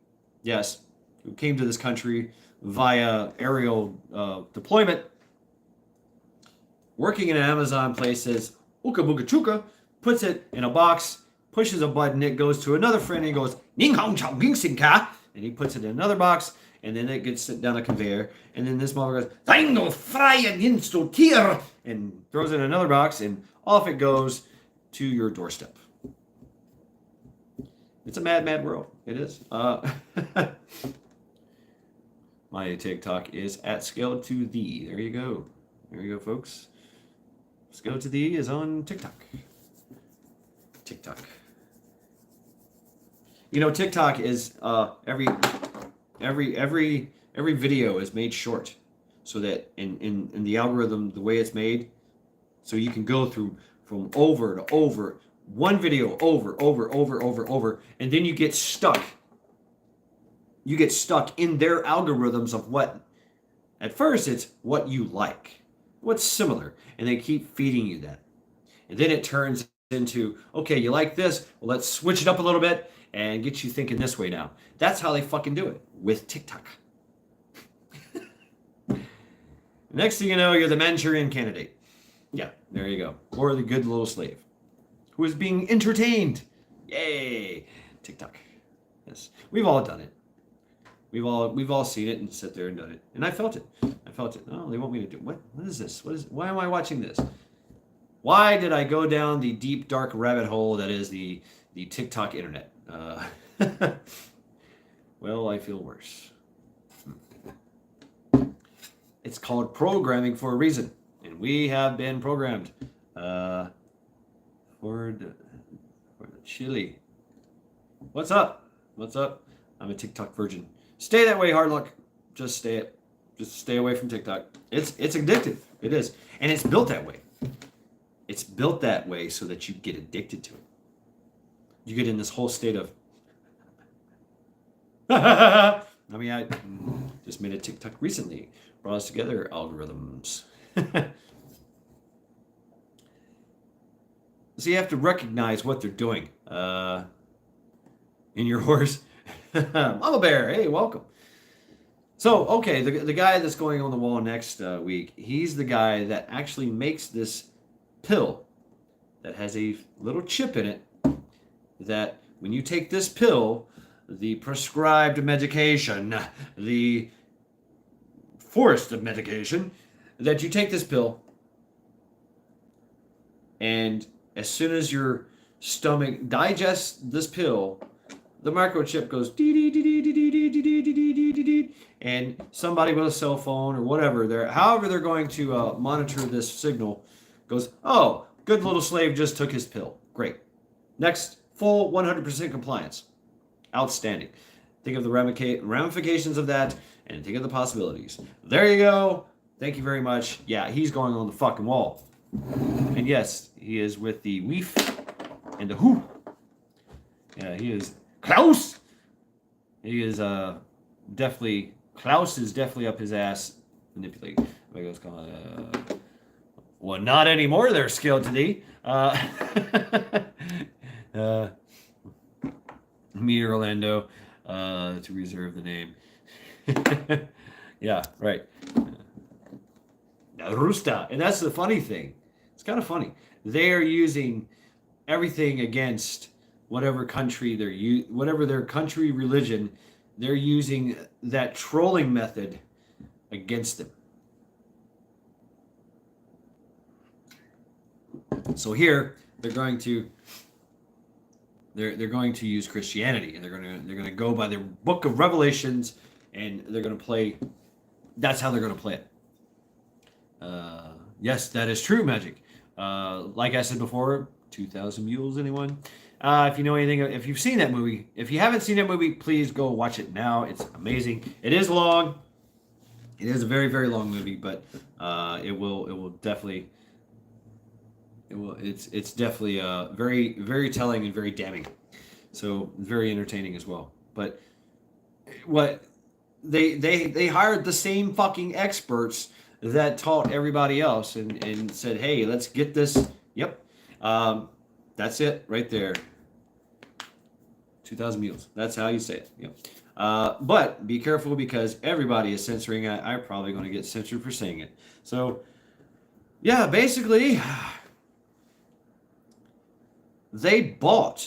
S1: yes, who came to this country via aerial deployment, working in an Amazon place, says, Uka Buka Chuka, puts it in a box, pushes a button, it goes to another friend, and he goes, Ning Hong Chong Ging Sing Ka, and he puts it in another box, and then it gets sent down a conveyor, and then this motherfucker goes, Dango Freien Insto Tier, and throws it in another box, and off it goes to your doorstep. It's a mad, mad world. It is. My TikTok is at Scale to Thee. There you go. There you go, folks. Scale to Thee is on TikTok. TikTok. TikTok is every video is made short, so that in the algorithm, the way it's made, so you can go through from over to over, one video over, and then you get stuck. You get stuck in their algorithms of what, at first it's what you like, what's similar, and they keep feeding you that. And then it turns into, okay, you like this, well, let's switch it up a little bit and get you thinking this way now. That's how they fucking do it with TikTok. Next thing you know, you're the Manchurian Candidate. Yeah, there you go. Or the good little slave who is being entertained. Yay, TikTok. Yes, we've all done it. We've all seen it and sit there and done it. And I felt it. Oh, they want me to do what? What is this? Why am I watching this? Why did I go down the deep dark rabbit hole that is the TikTok internet? Well, I feel worse. It's called programming for a reason, and we have been programmed for the chili. What's up? I'm a TikTok virgin. Stay that way, hard luck. Just stay away from TikTok. It's addictive. It is, and it's built that way. It's built that way so that you get addicted to it. You get in this whole state of. I just made a TikTok recently. Brought us together, algorithms. So you have to recognize what they're doing. In your horse. Mama Bear, hey, welcome. So, okay, the guy that's going on the wall next week, he's the guy that actually makes this pill that has a little chip in it that when you take this pill, the prescribed medication, the forced medication, that you take this pill, and as soon as your stomach digests this pill, the microchip goes dee dee dee dee dee dee dee dee dee dee dee dee, and somebody with a cell phone or whatever, however they're going to monitor this signal, goes, oh, good little slave just took his pill. Great. Next, full 100% compliance. Outstanding. Think of the ramifications of that, and think of the possibilities. There you go. Thank you very much. Yeah, he's going on the fucking wall. And yes, he is with the Weef and the Who. Yeah, he is Klaus. He is definitely, Klaus is definitely up his ass manipulating. Well, not anymore there, Scale to thee. Me, Orlando, to reserve the name. Yeah, right. Rusta. And that's the funny thing. It's kind of funny. They are using everything against whatever country whatever their country religion, they're using that trolling method against them. So here they're going to use Christianity, and they're going to go by their book of Revelations, and they're going to play. That's how they're going to play it. Yes, that is true, Magic. Like I said before, 2,000 Mules. Anyone? If you know anything, if you've seen that movie, if you haven't seen that movie, please go watch it now. It's amazing. It is long. It is a very, very long movie, but it will definitely. It's definitely very, very telling and very damning. So very entertaining as well. But what they hired the same fucking experts that taught everybody else and said, hey, let's get this. Yep. That's it right there. 2,000 Mules. That's how you say it. Yep. But be careful because everybody is censoring it. I'm probably going to get censored for saying it. So, yeah, basically, they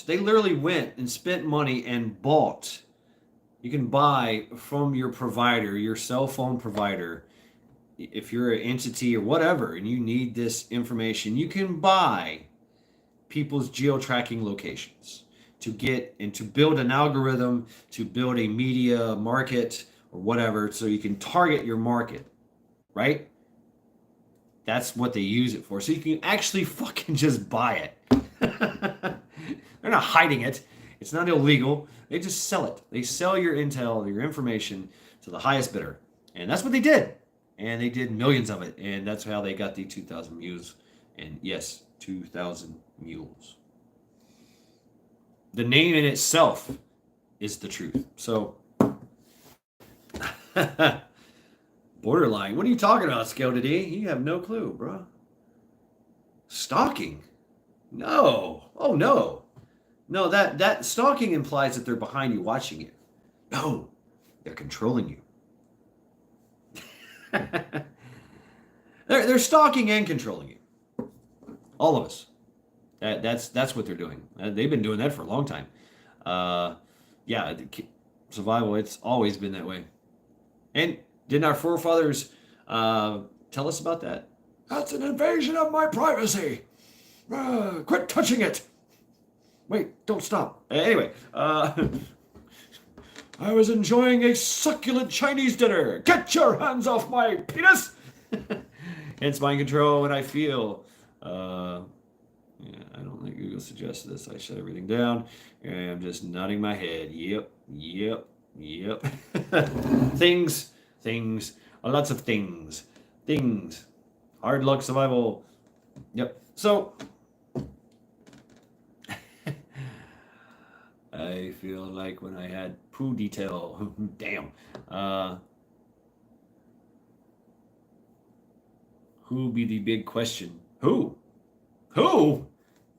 S1: literally went and spent money and bought. You can buy from your provider, your cell phone provider, if you're an entity or whatever, and you need this information, you can buy people's geo-tracking locations to get and to build an algorithm, to build a media market or whatever, so you can target your market, right? That's what they use it for. So you can actually fucking just buy it. They're not hiding it. It's not illegal. They just sell it. They sell your intel, your information to the highest bidder. And that's what they did. And they did millions of it. And that's how they got the 2,000 mules. And yes, 2,000 mules. The name in itself is the truth. So, borderline. What are you talking about, Scale today? You have no clue, bro. Stalking? No. Oh, no. No, that stalking implies that they're behind you watching you. No, they're controlling you. They're stalking and controlling you. All of us. That's what they're doing. They've been doing that for a long time. Yeah, survival, it's always been that way. And didn't our forefathers tell us about that? That's an invasion of my privacy. Quit touching it. Wait, don't stop. Anyway, I was enjoying a succulent Chinese dinner. Get your hands off my penis. Hence mind control when I feel. Yeah, I don't think Google suggests this. I shut everything down. And I'm just nodding my head. Yep. Things. Lots of things. Hard luck survival. Yep. So, I feel like when I had poo detail. Damn. Who be the big question? Who?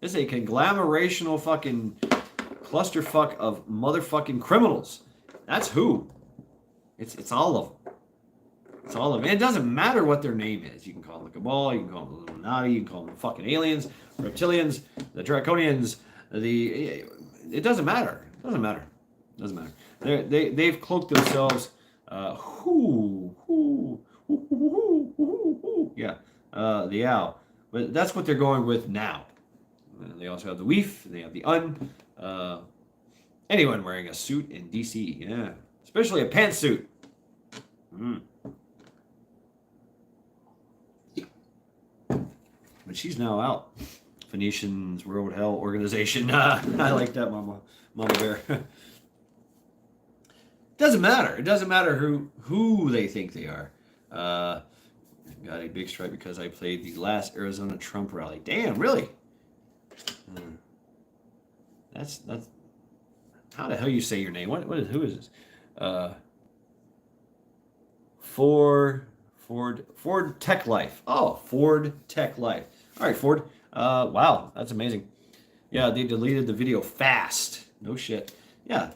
S1: This is a conglomerational fucking clusterfuck of motherfucking criminals. That's who. It's all of them. It's all of it. It doesn't matter what their name is. You can call them the Cabal, you can call them the Illuminati, you can call them the fucking aliens, reptilians, the Draconians, it doesn't matter. It doesn't matter. It doesn't matter. They've cloaked themselves. Yeah, the owl. But that's what they're going with now. And they also have the Weef, and they have the anyone wearing a suit in DC, yeah. Especially a pantsuit. But she's now out. Phoenicians World Hell Organization. I like that, Mama Bear. Doesn't matter. It doesn't matter who they think they are. Got a big strike because I played the last Arizona Trump rally. Damn, really? That's how the hell you say your name? Who is this? Ford Tech Life. Oh, Ford Tech Life. All right, Ford. Wow, that's amazing. Yeah, they deleted the video fast. No shit. Yeah.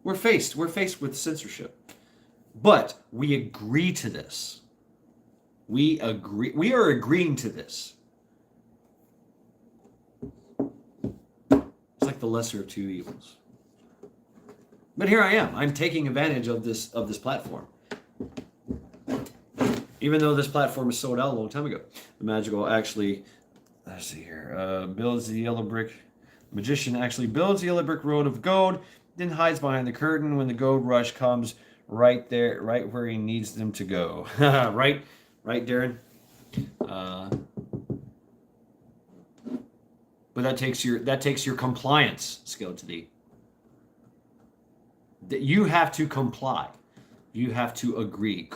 S1: We're faced with censorship. But we agree to this. We are agreeing to this. It's like the lesser of two evils. But here I am. I'm taking advantage of this platform. Even though this platform was sold out a long time ago. The magical actually, let's see here, builds the yellow brick. Magician actually builds the yellow brick road of gold, then hides behind the curtain when the gold rush comes right there, right where he needs them to go. Right, Darren? But that takes your compliance skill to the. You have to comply. You have to agree.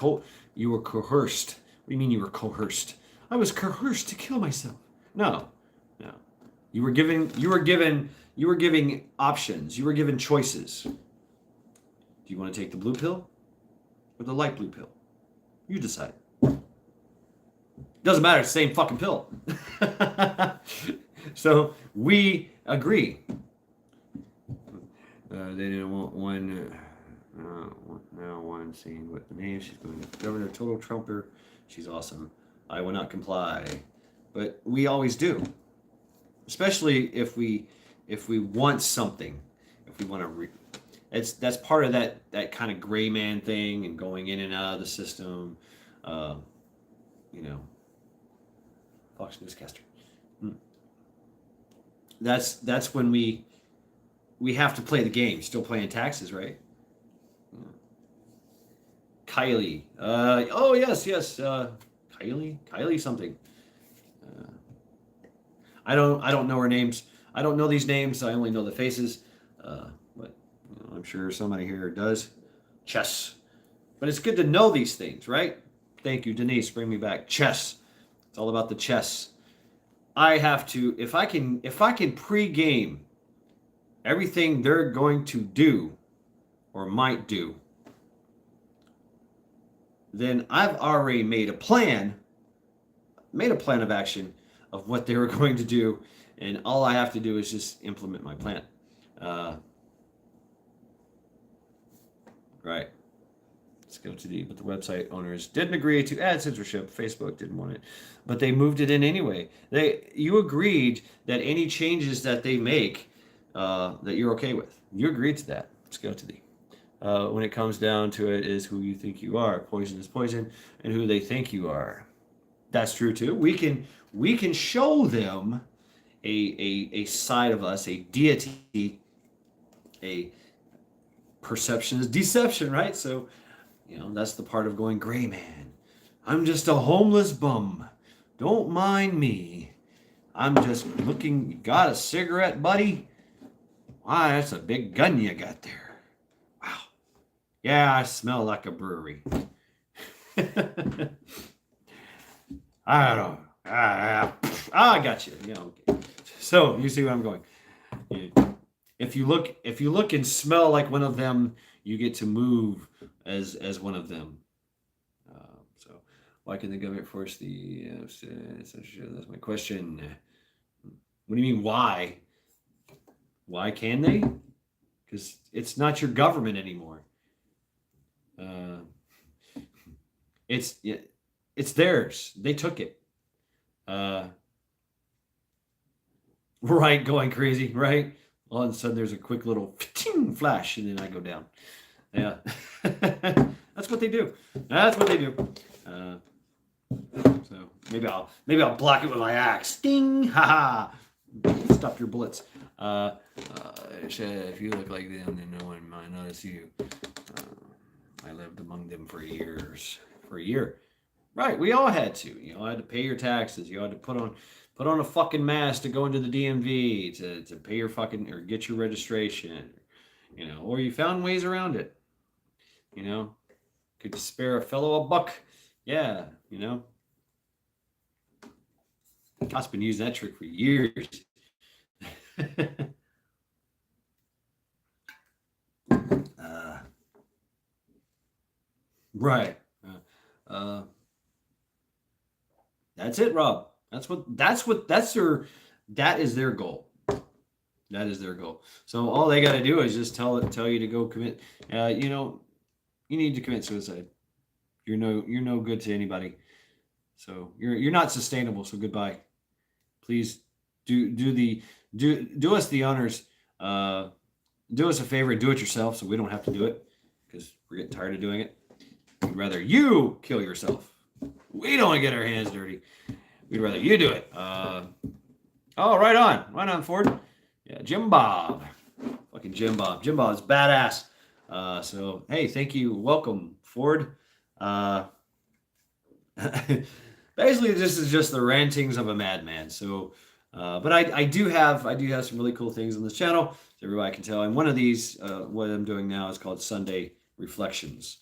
S1: You were coerced. What do you mean you were coerced? I was coerced to kill myself. No. You were giving options. You were given choices. Do you want to take the blue pill or the light blue pill? You decide. Doesn't matter. It's the same fucking pill. So we agree. They didn't want one. Now one scene with the name. She's going to Governor Total Trumper. She's awesome. I will not comply, but we always do, especially if we want something, if we want to. That's part of that kind of gray man thing and going in and out of the system. Fox Newscaster. That's when we have to play the game. Still paying taxes, right? Kylie. Oh yes. Kylie something. I don't know her names. I don't know these names. I only know the faces. But I'm sure somebody here does. Chess. But it's good to know these things, right? Thank you, Denise. Bring me back. Chess. It's all about the chess. I have to, if I can pre-game everything they're going to do or might do, then I've already made a plan of action of what they were going to do, and all I have to do is just implement my plan. Right. Let's go to but the website owners didn't agree to add censorship. Facebook didn't want it, but they moved it in anyway. You agreed that any changes that they make, that you're okay with. You agreed to that. Let's go to when it comes down to it, is who you think you are. Poison is poison, and who they think you are. That's true too. We can show them a side of us, a deity, a perception is deception, right? So, that's the part of going gray man. I'm just a homeless bum. Don't mind me. I'm just looking. You got a cigarette, buddy? Wow, that's a big gun you got there. Wow. Yeah, I smell like a brewery. I don't know. I got you. Okay. So you see where I'm going. If you look and smell like one of them, you get to move as one of them. So why can the government force the? That's my question. What do you mean why? Why can they? Because it's not your government anymore. It's theirs. They took it. Right, going crazy, right? All of a sudden, there's a quick little flash, and then I go down. Yeah, that's what they do. That's what they do. So maybe I'll block it with my axe. Ding! Ha ha! Stop your bullets. If you look like them, then no one might notice you. I lived among them for years. For a year. Right, we all had to. You had to pay your taxes. You had to put on a fucking mask to go into the DMV to pay your fucking or get your registration. Or you found ways around it. Could spare a fellow a buck. Yeah, I've been using that trick for years. Right. That's it, Rob. That is their goal. That is their goal. So all they got to do is just tell you to go commit. You need to commit suicide. You're no good to anybody. So you're not sustainable. So goodbye. Please do us the honors. Do us a favor and do it yourself, so we don't have to do it because we're getting tired of doing it. We'd rather you kill yourself. We don't want to get our hands dirty. We'd rather you do it. Right on, Ford. Yeah, Jim Bob, fucking Jim Bob. Jim Bob is badass. So hey, thank you, welcome, Ford. Basically, this is just the rantings of a madman. So, but I do have some really cool things on this channel, so everybody can tell. And one of these, what I'm doing now, is called Sunday Reflections.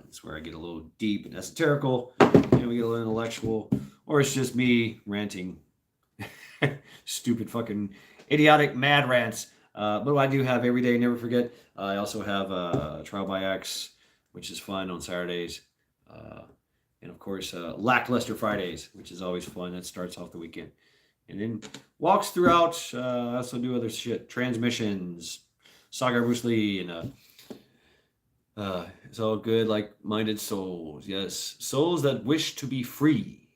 S1: It's where I get a little deep and esoterical, we get a little intellectual, or it's just me ranting, stupid fucking idiotic mad rants. But I do have Every Day Never Forget. I also have Trial by X, which is fun on Saturdays. And of course, Lackluster Fridays, which is always fun. That starts off the weekend. And then walks throughout. I also do other shit. Transmissions, Saga Bruce Lee, and it's all good, like-minded souls. Yes, souls that wish to be free.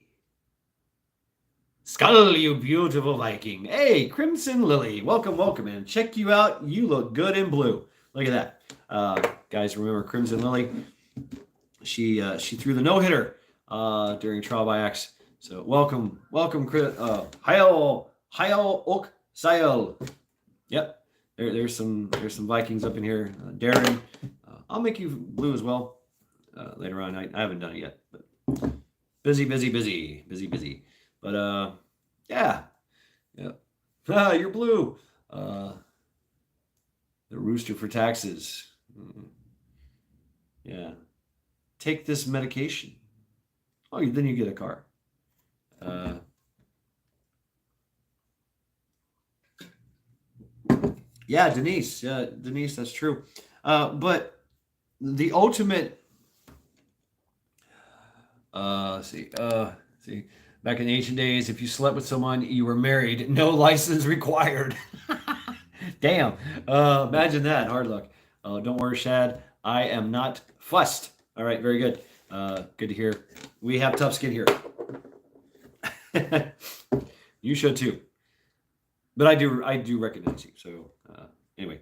S1: Skull, you beautiful Viking. Hey, Crimson Lily. Welcome, man. Check you out. You look good in blue. Look at that. Guys, remember Crimson Lily? She threw the no-hitter during Trial by X. So welcome, Hayal Ok Sayal. Yep. There's some Vikings up in here. Darren, I'll make you blue as well later on. I haven't done it yet, but busy. But yeah. You're blue. The rooster for taxes. Yeah. Take this medication. Oh, then you get a car. Yeah, Denise. That's true. But the ultimate, see, back in the ancient days, if you slept with someone, you were married, no license required. Damn. Imagine that. Hard luck. Don't worry, Shad. I am not fussed. All right, very good. Good to hear. We have tough skin here. You should too. But I do recognize you. So anyway.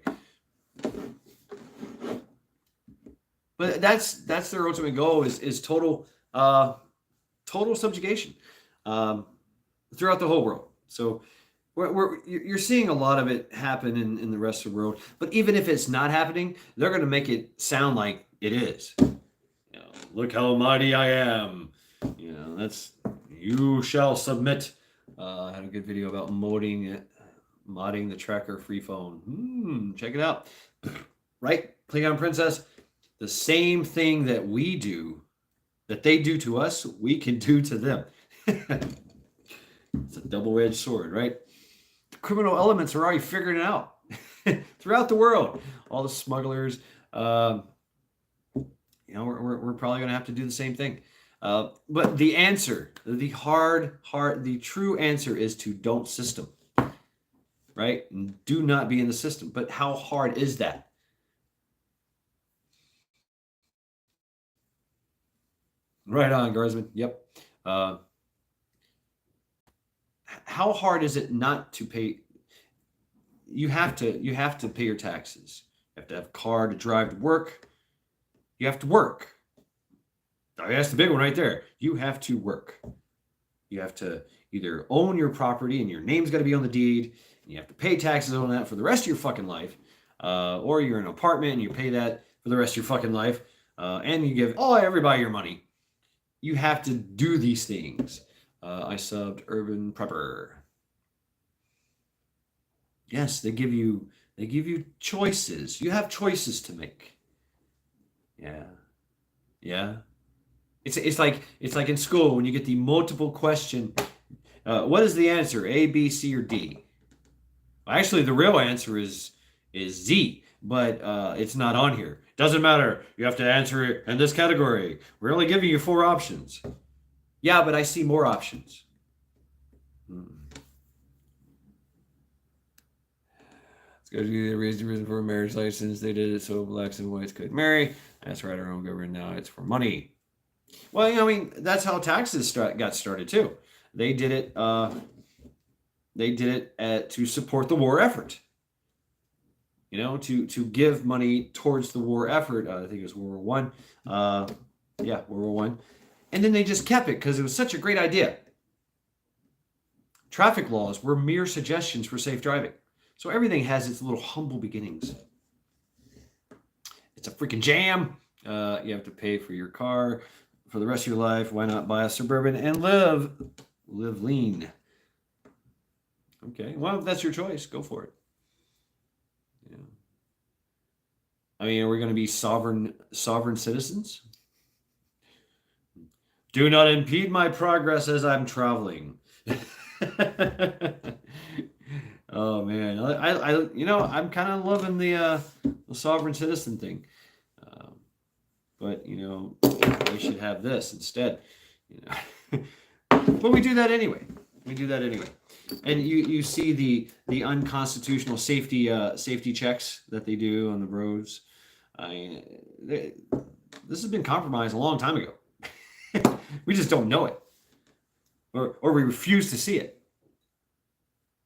S1: But that's their ultimate goal is total subjugation throughout the whole world. So you're seeing a lot of it happen in the rest of the world. But even if it's not happening, they're going to make it sound like it is. Look how mighty I am. That's you shall submit. I had a good video about modding the tracker free phone. Check it out. Right? Klingon Princess. The same thing that we do, that they do to us, we can do to them. It's a double-edged sword, right? The criminal elements are already figuring it out throughout the world. All the smugglers, we're probably going to have to do the same thing. But the answer, the true answer is to don't system, right? And do not be in the system. But how hard is that? Right on, Guardsman. Yep. How hard is it not to pay? You have to pay your taxes. You have to have a car to drive to work. You have to work. That's the big one right there. You have to work. You have to either own your property and your name's got to be on the deed, and you have to pay taxes on that for the rest of your fucking life, or you're in an apartment and you pay that for the rest of your fucking life, and you give everybody your money. You have to do these things. I subbed Urban Prepper. Yes, they give you choices. You have choices to make. Yeah. Yeah. It's like in school when you get the multiple question. What is the answer? A, B, C, or D? Actually, the real answer is Z, but it's not on here. Doesn't matter. You have to answer it in this category. We're only giving you 4 options. Yeah, but I see more options. It's got to be the reason for a marriage license. They did it so blacks and whites could marry. That's right, our own government now. It's for money. Well, I mean, that's how taxes got started too. They did it. To support the war effort. To give money towards the war effort. I think it was World War One. World War One, and then they just kept it because it was such a great idea. Traffic laws were mere suggestions for safe driving. So everything has its little humble beginnings. It's a freaking jam. You have to pay for your car for the rest of your life. Why not buy a Suburban and live lean? Okay, well, if that's your choice, go for it. Yeah. I mean, are we going to be sovereign citizens? Do not impede my progress as I'm traveling. Oh man, I'm kind of loving the sovereign citizen thing, but we should have this instead. But we do that anyway. And you see the unconstitutional safety checks that they do on the roads. I mean, this has been compromised a long time ago. We just don't know it, or we refuse to see it.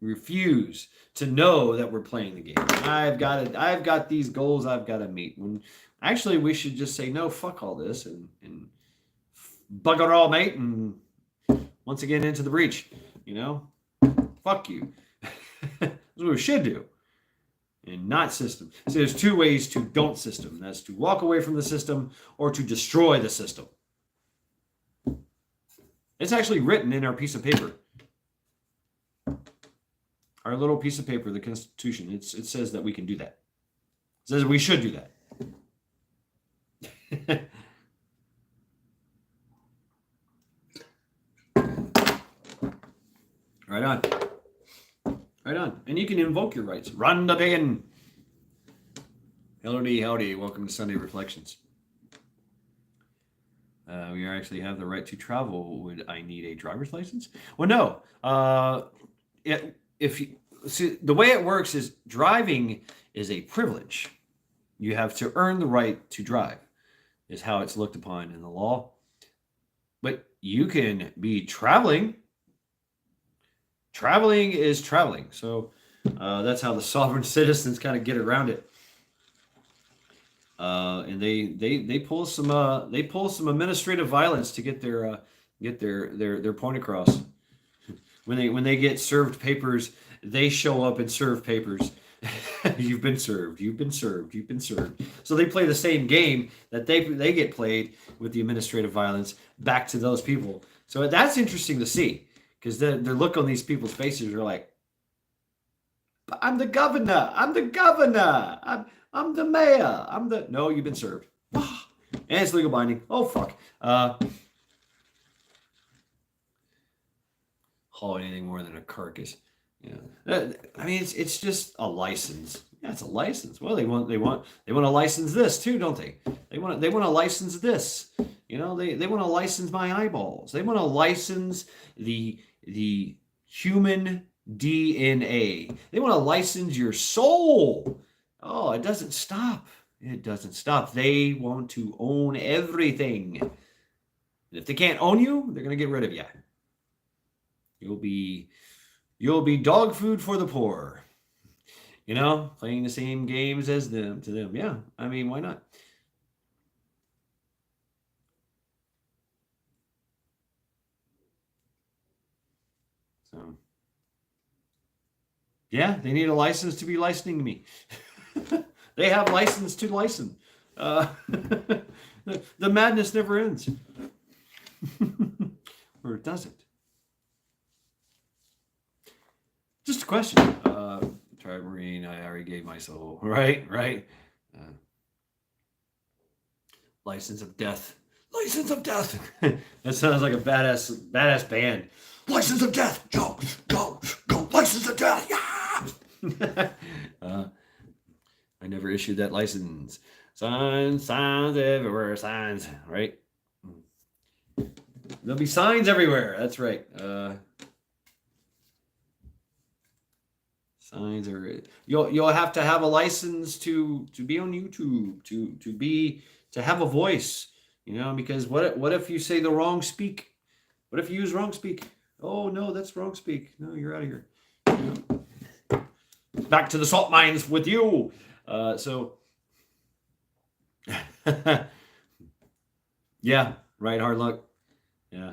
S1: Refuse to know that we're playing the game. I've got these goals I've got to meet. When actually we should just say no, fuck all this and bugger all, mate, and once again into the breach. Fuck you. That's what we should do, and not system. So there's 2 ways to don't system. That's to walk away from the system or to destroy the system. It's actually written in our piece of paper. Our little piece of paper, the Constitution, it says that we can do that. It says we should do that. Right on. Right on. And you can invoke your rights. Run the bin. Howdy. Welcome to Sunday Reflections. We actually have the right to travel. Would I need a driver's license? Well, no. If you see, the way it works is driving is a privilege. You have to earn the right to drive, is how it's looked upon in the law. But you can be traveling. Traveling is traveling. So that's how the sovereign citizens kind of get around it. And they pull some administrative violence to get their point across. When they get served papers, they show up and serve papers. You've been served. So they play the same game that they get played with the administrative violence back to those people. So that's interesting to see, because their look on these people's faces are like, I'm the governor. I'm the mayor. No, you've been served. And it's legal binding. Oh, fuck. Haul anything more than a carcass. Yeah. I mean, it's just a license. Yeah, it's a license. Well, they want to license this too, don't they? They want to license this. They want to license my eyeballs. They want to license the human DNA. They want to license your soul. Oh, it doesn't stop. They want to own everything. And if they can't own you, they're going to get rid of you. You'll be dog food for the poor. You know, playing the same games as them to them. Yeah, I mean, why not? So, yeah, they need a license to be licensing me. They have license to license. The madness never ends. Or it doesn't. Just a question. Trimarine, I already gave my soul. Right. License of Death. License of Death. That sounds like a badass band. License of Death. Go. License of Death. Yeah. I never issued that license. Signs everywhere. Signs. Right. There'll be signs everywhere. That's right. Signs are. You'll have to have a license to be on YouTube, to have a voice, you know, because what if you say the wrong speak? What if you use wrong speak? Oh no, that's wrong speak. No, you're out of here. You know? Back to the salt mines with you. So yeah, right, hard luck. Yeah.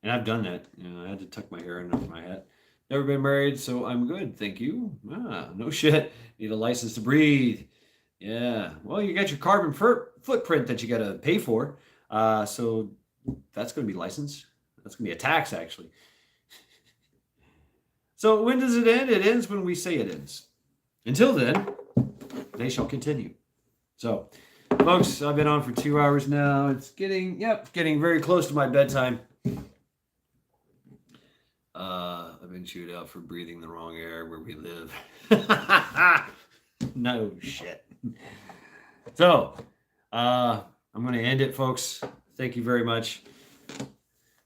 S1: And I've done that. You know, I had to tuck my hair under my hat. Never been married, so I'm good, thank you. No shit. Need a license to breathe. Yeah. Well, you got your carbon footprint that you got to pay for. So that's going to be licensed. That's going to be a tax, actually. So when does it end? It ends when we say it ends. Until then, they shall continue. So, folks, I've been on for 2 hours now. It's getting very close to my bedtime. I've been chewed out for breathing the wrong air where we live. No shit. So, I'm going to end it, folks. Thank you very much.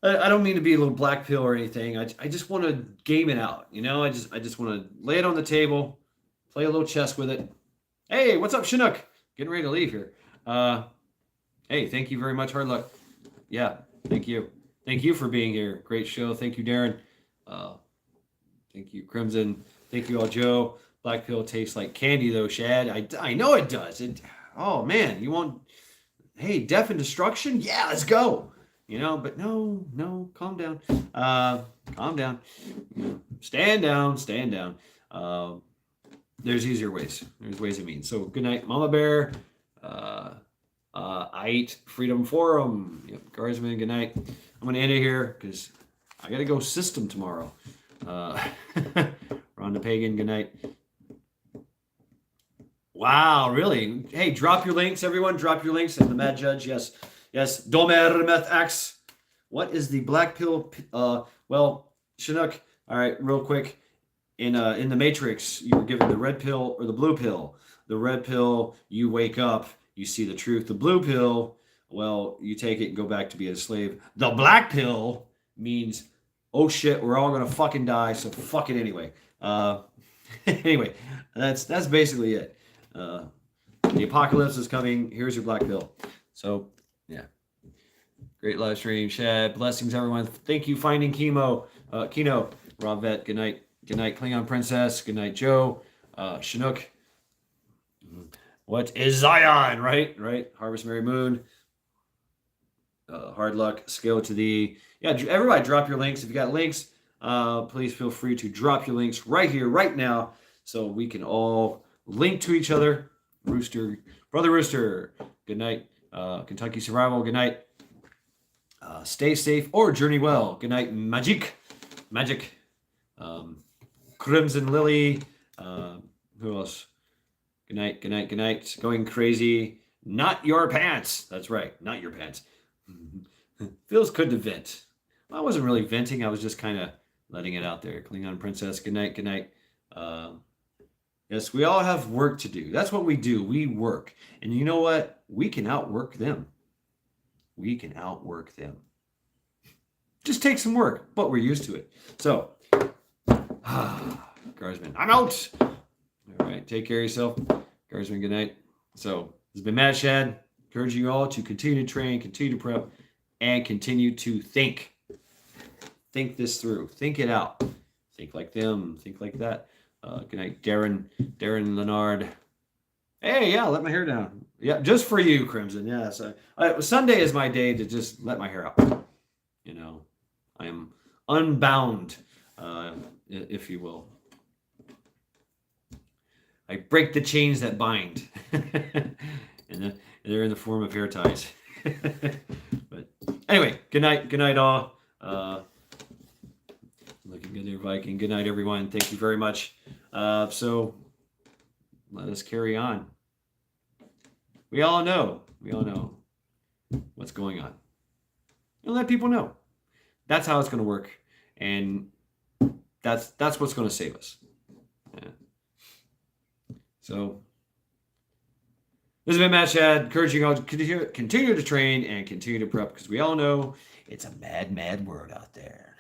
S1: I don't mean to be a little black pill or anything. I just want to game it out. You know, I just want to lay it on the table, play a little chess with it. Hey, what's up, Chinook? Getting ready to leave here. Hey, thank you very much. Hard luck. Yeah, thank you. Thank you for being here. Great show. Thank you, Darren. Thank you, Crimson. Thank you all, Joe. Black pill tastes like candy, though, Shad. I know it does. Oh, man. You want... Hey, death and destruction? Yeah, let's go. You know, but no, calm down. Calm down. Stand down. There's easier ways. There's ways of means. So good night, Mama Bear. Ait Freedom Forum. Yep, Guardsman, good night. I'm going to end it here because I got to go system tomorrow. Rhonda Pagan, good night. Wow, really? Hey, drop your links, everyone. Drop your links. And the Mad Judge, yes. Domer Meth X. What is the black pill? Well, Chinook. All right, real quick. In the Matrix, you were given the red pill or the blue pill. The red pill, you wake up, you see the truth. The blue pill, well, you take it and go back to being a slave. The black pill means, oh shit, we're all gonna fucking die, so fuck it anyway. Anyway, that's basically it. The apocalypse is coming. Here's your black pill. So, yeah. Great live stream, Shad. Blessings, everyone. Thank you, Finding Chemo. Kino, Rob Vet, good night. Good night, Klingon Princess. Good night, Joe. Chinook. What is Zion? Right. Harvest Mary Moon. Hard luck. Scale to the... Yeah, everybody drop your links. If you got links, please feel free to drop your links right here, right now, so we can all link to each other. Rooster, Brother Rooster, good night. Kentucky Survival, good night. Stay safe or journey well. Good night, Magic. Crimson Lily. Who else? Good night. Going crazy. Not your pants. That's right. Not your pants. Feels good to vent. Well, I wasn't really venting. I was just kind of letting it out there. Klingon Princess. Good night. Yes, we all have work to do. That's what we do. We work. And you know what? We can outwork them. Just take some work, but we're used to it. So, Guardsman, I'm out. All right, take care of yourself. Guardsman, good night. So, this has been Mad Shad. encouraging you all to continue to train, continue to prep, and continue to think. Think this through. Think it out. Think like them. Think like that. Good night, Darren Leonard. Hey, yeah, let my hair down. Yeah, just for you, Crimson. Yes. Sunday is my day to just let my hair out. You know, I am unbound, if you will. I break the chains that bind. And they're in the form of hair ties. But anyway, good night all. Looking good there, Viking. Good night, everyone. Thank you very much. So let us carry on. We all know what's going on. And let people know. That's how it's going to work, and that's what's going to save us. Yeah. So this has been Matt Shad, encouraging you all to continue to train and continue to prep, because we all know it's a mad, mad world out there.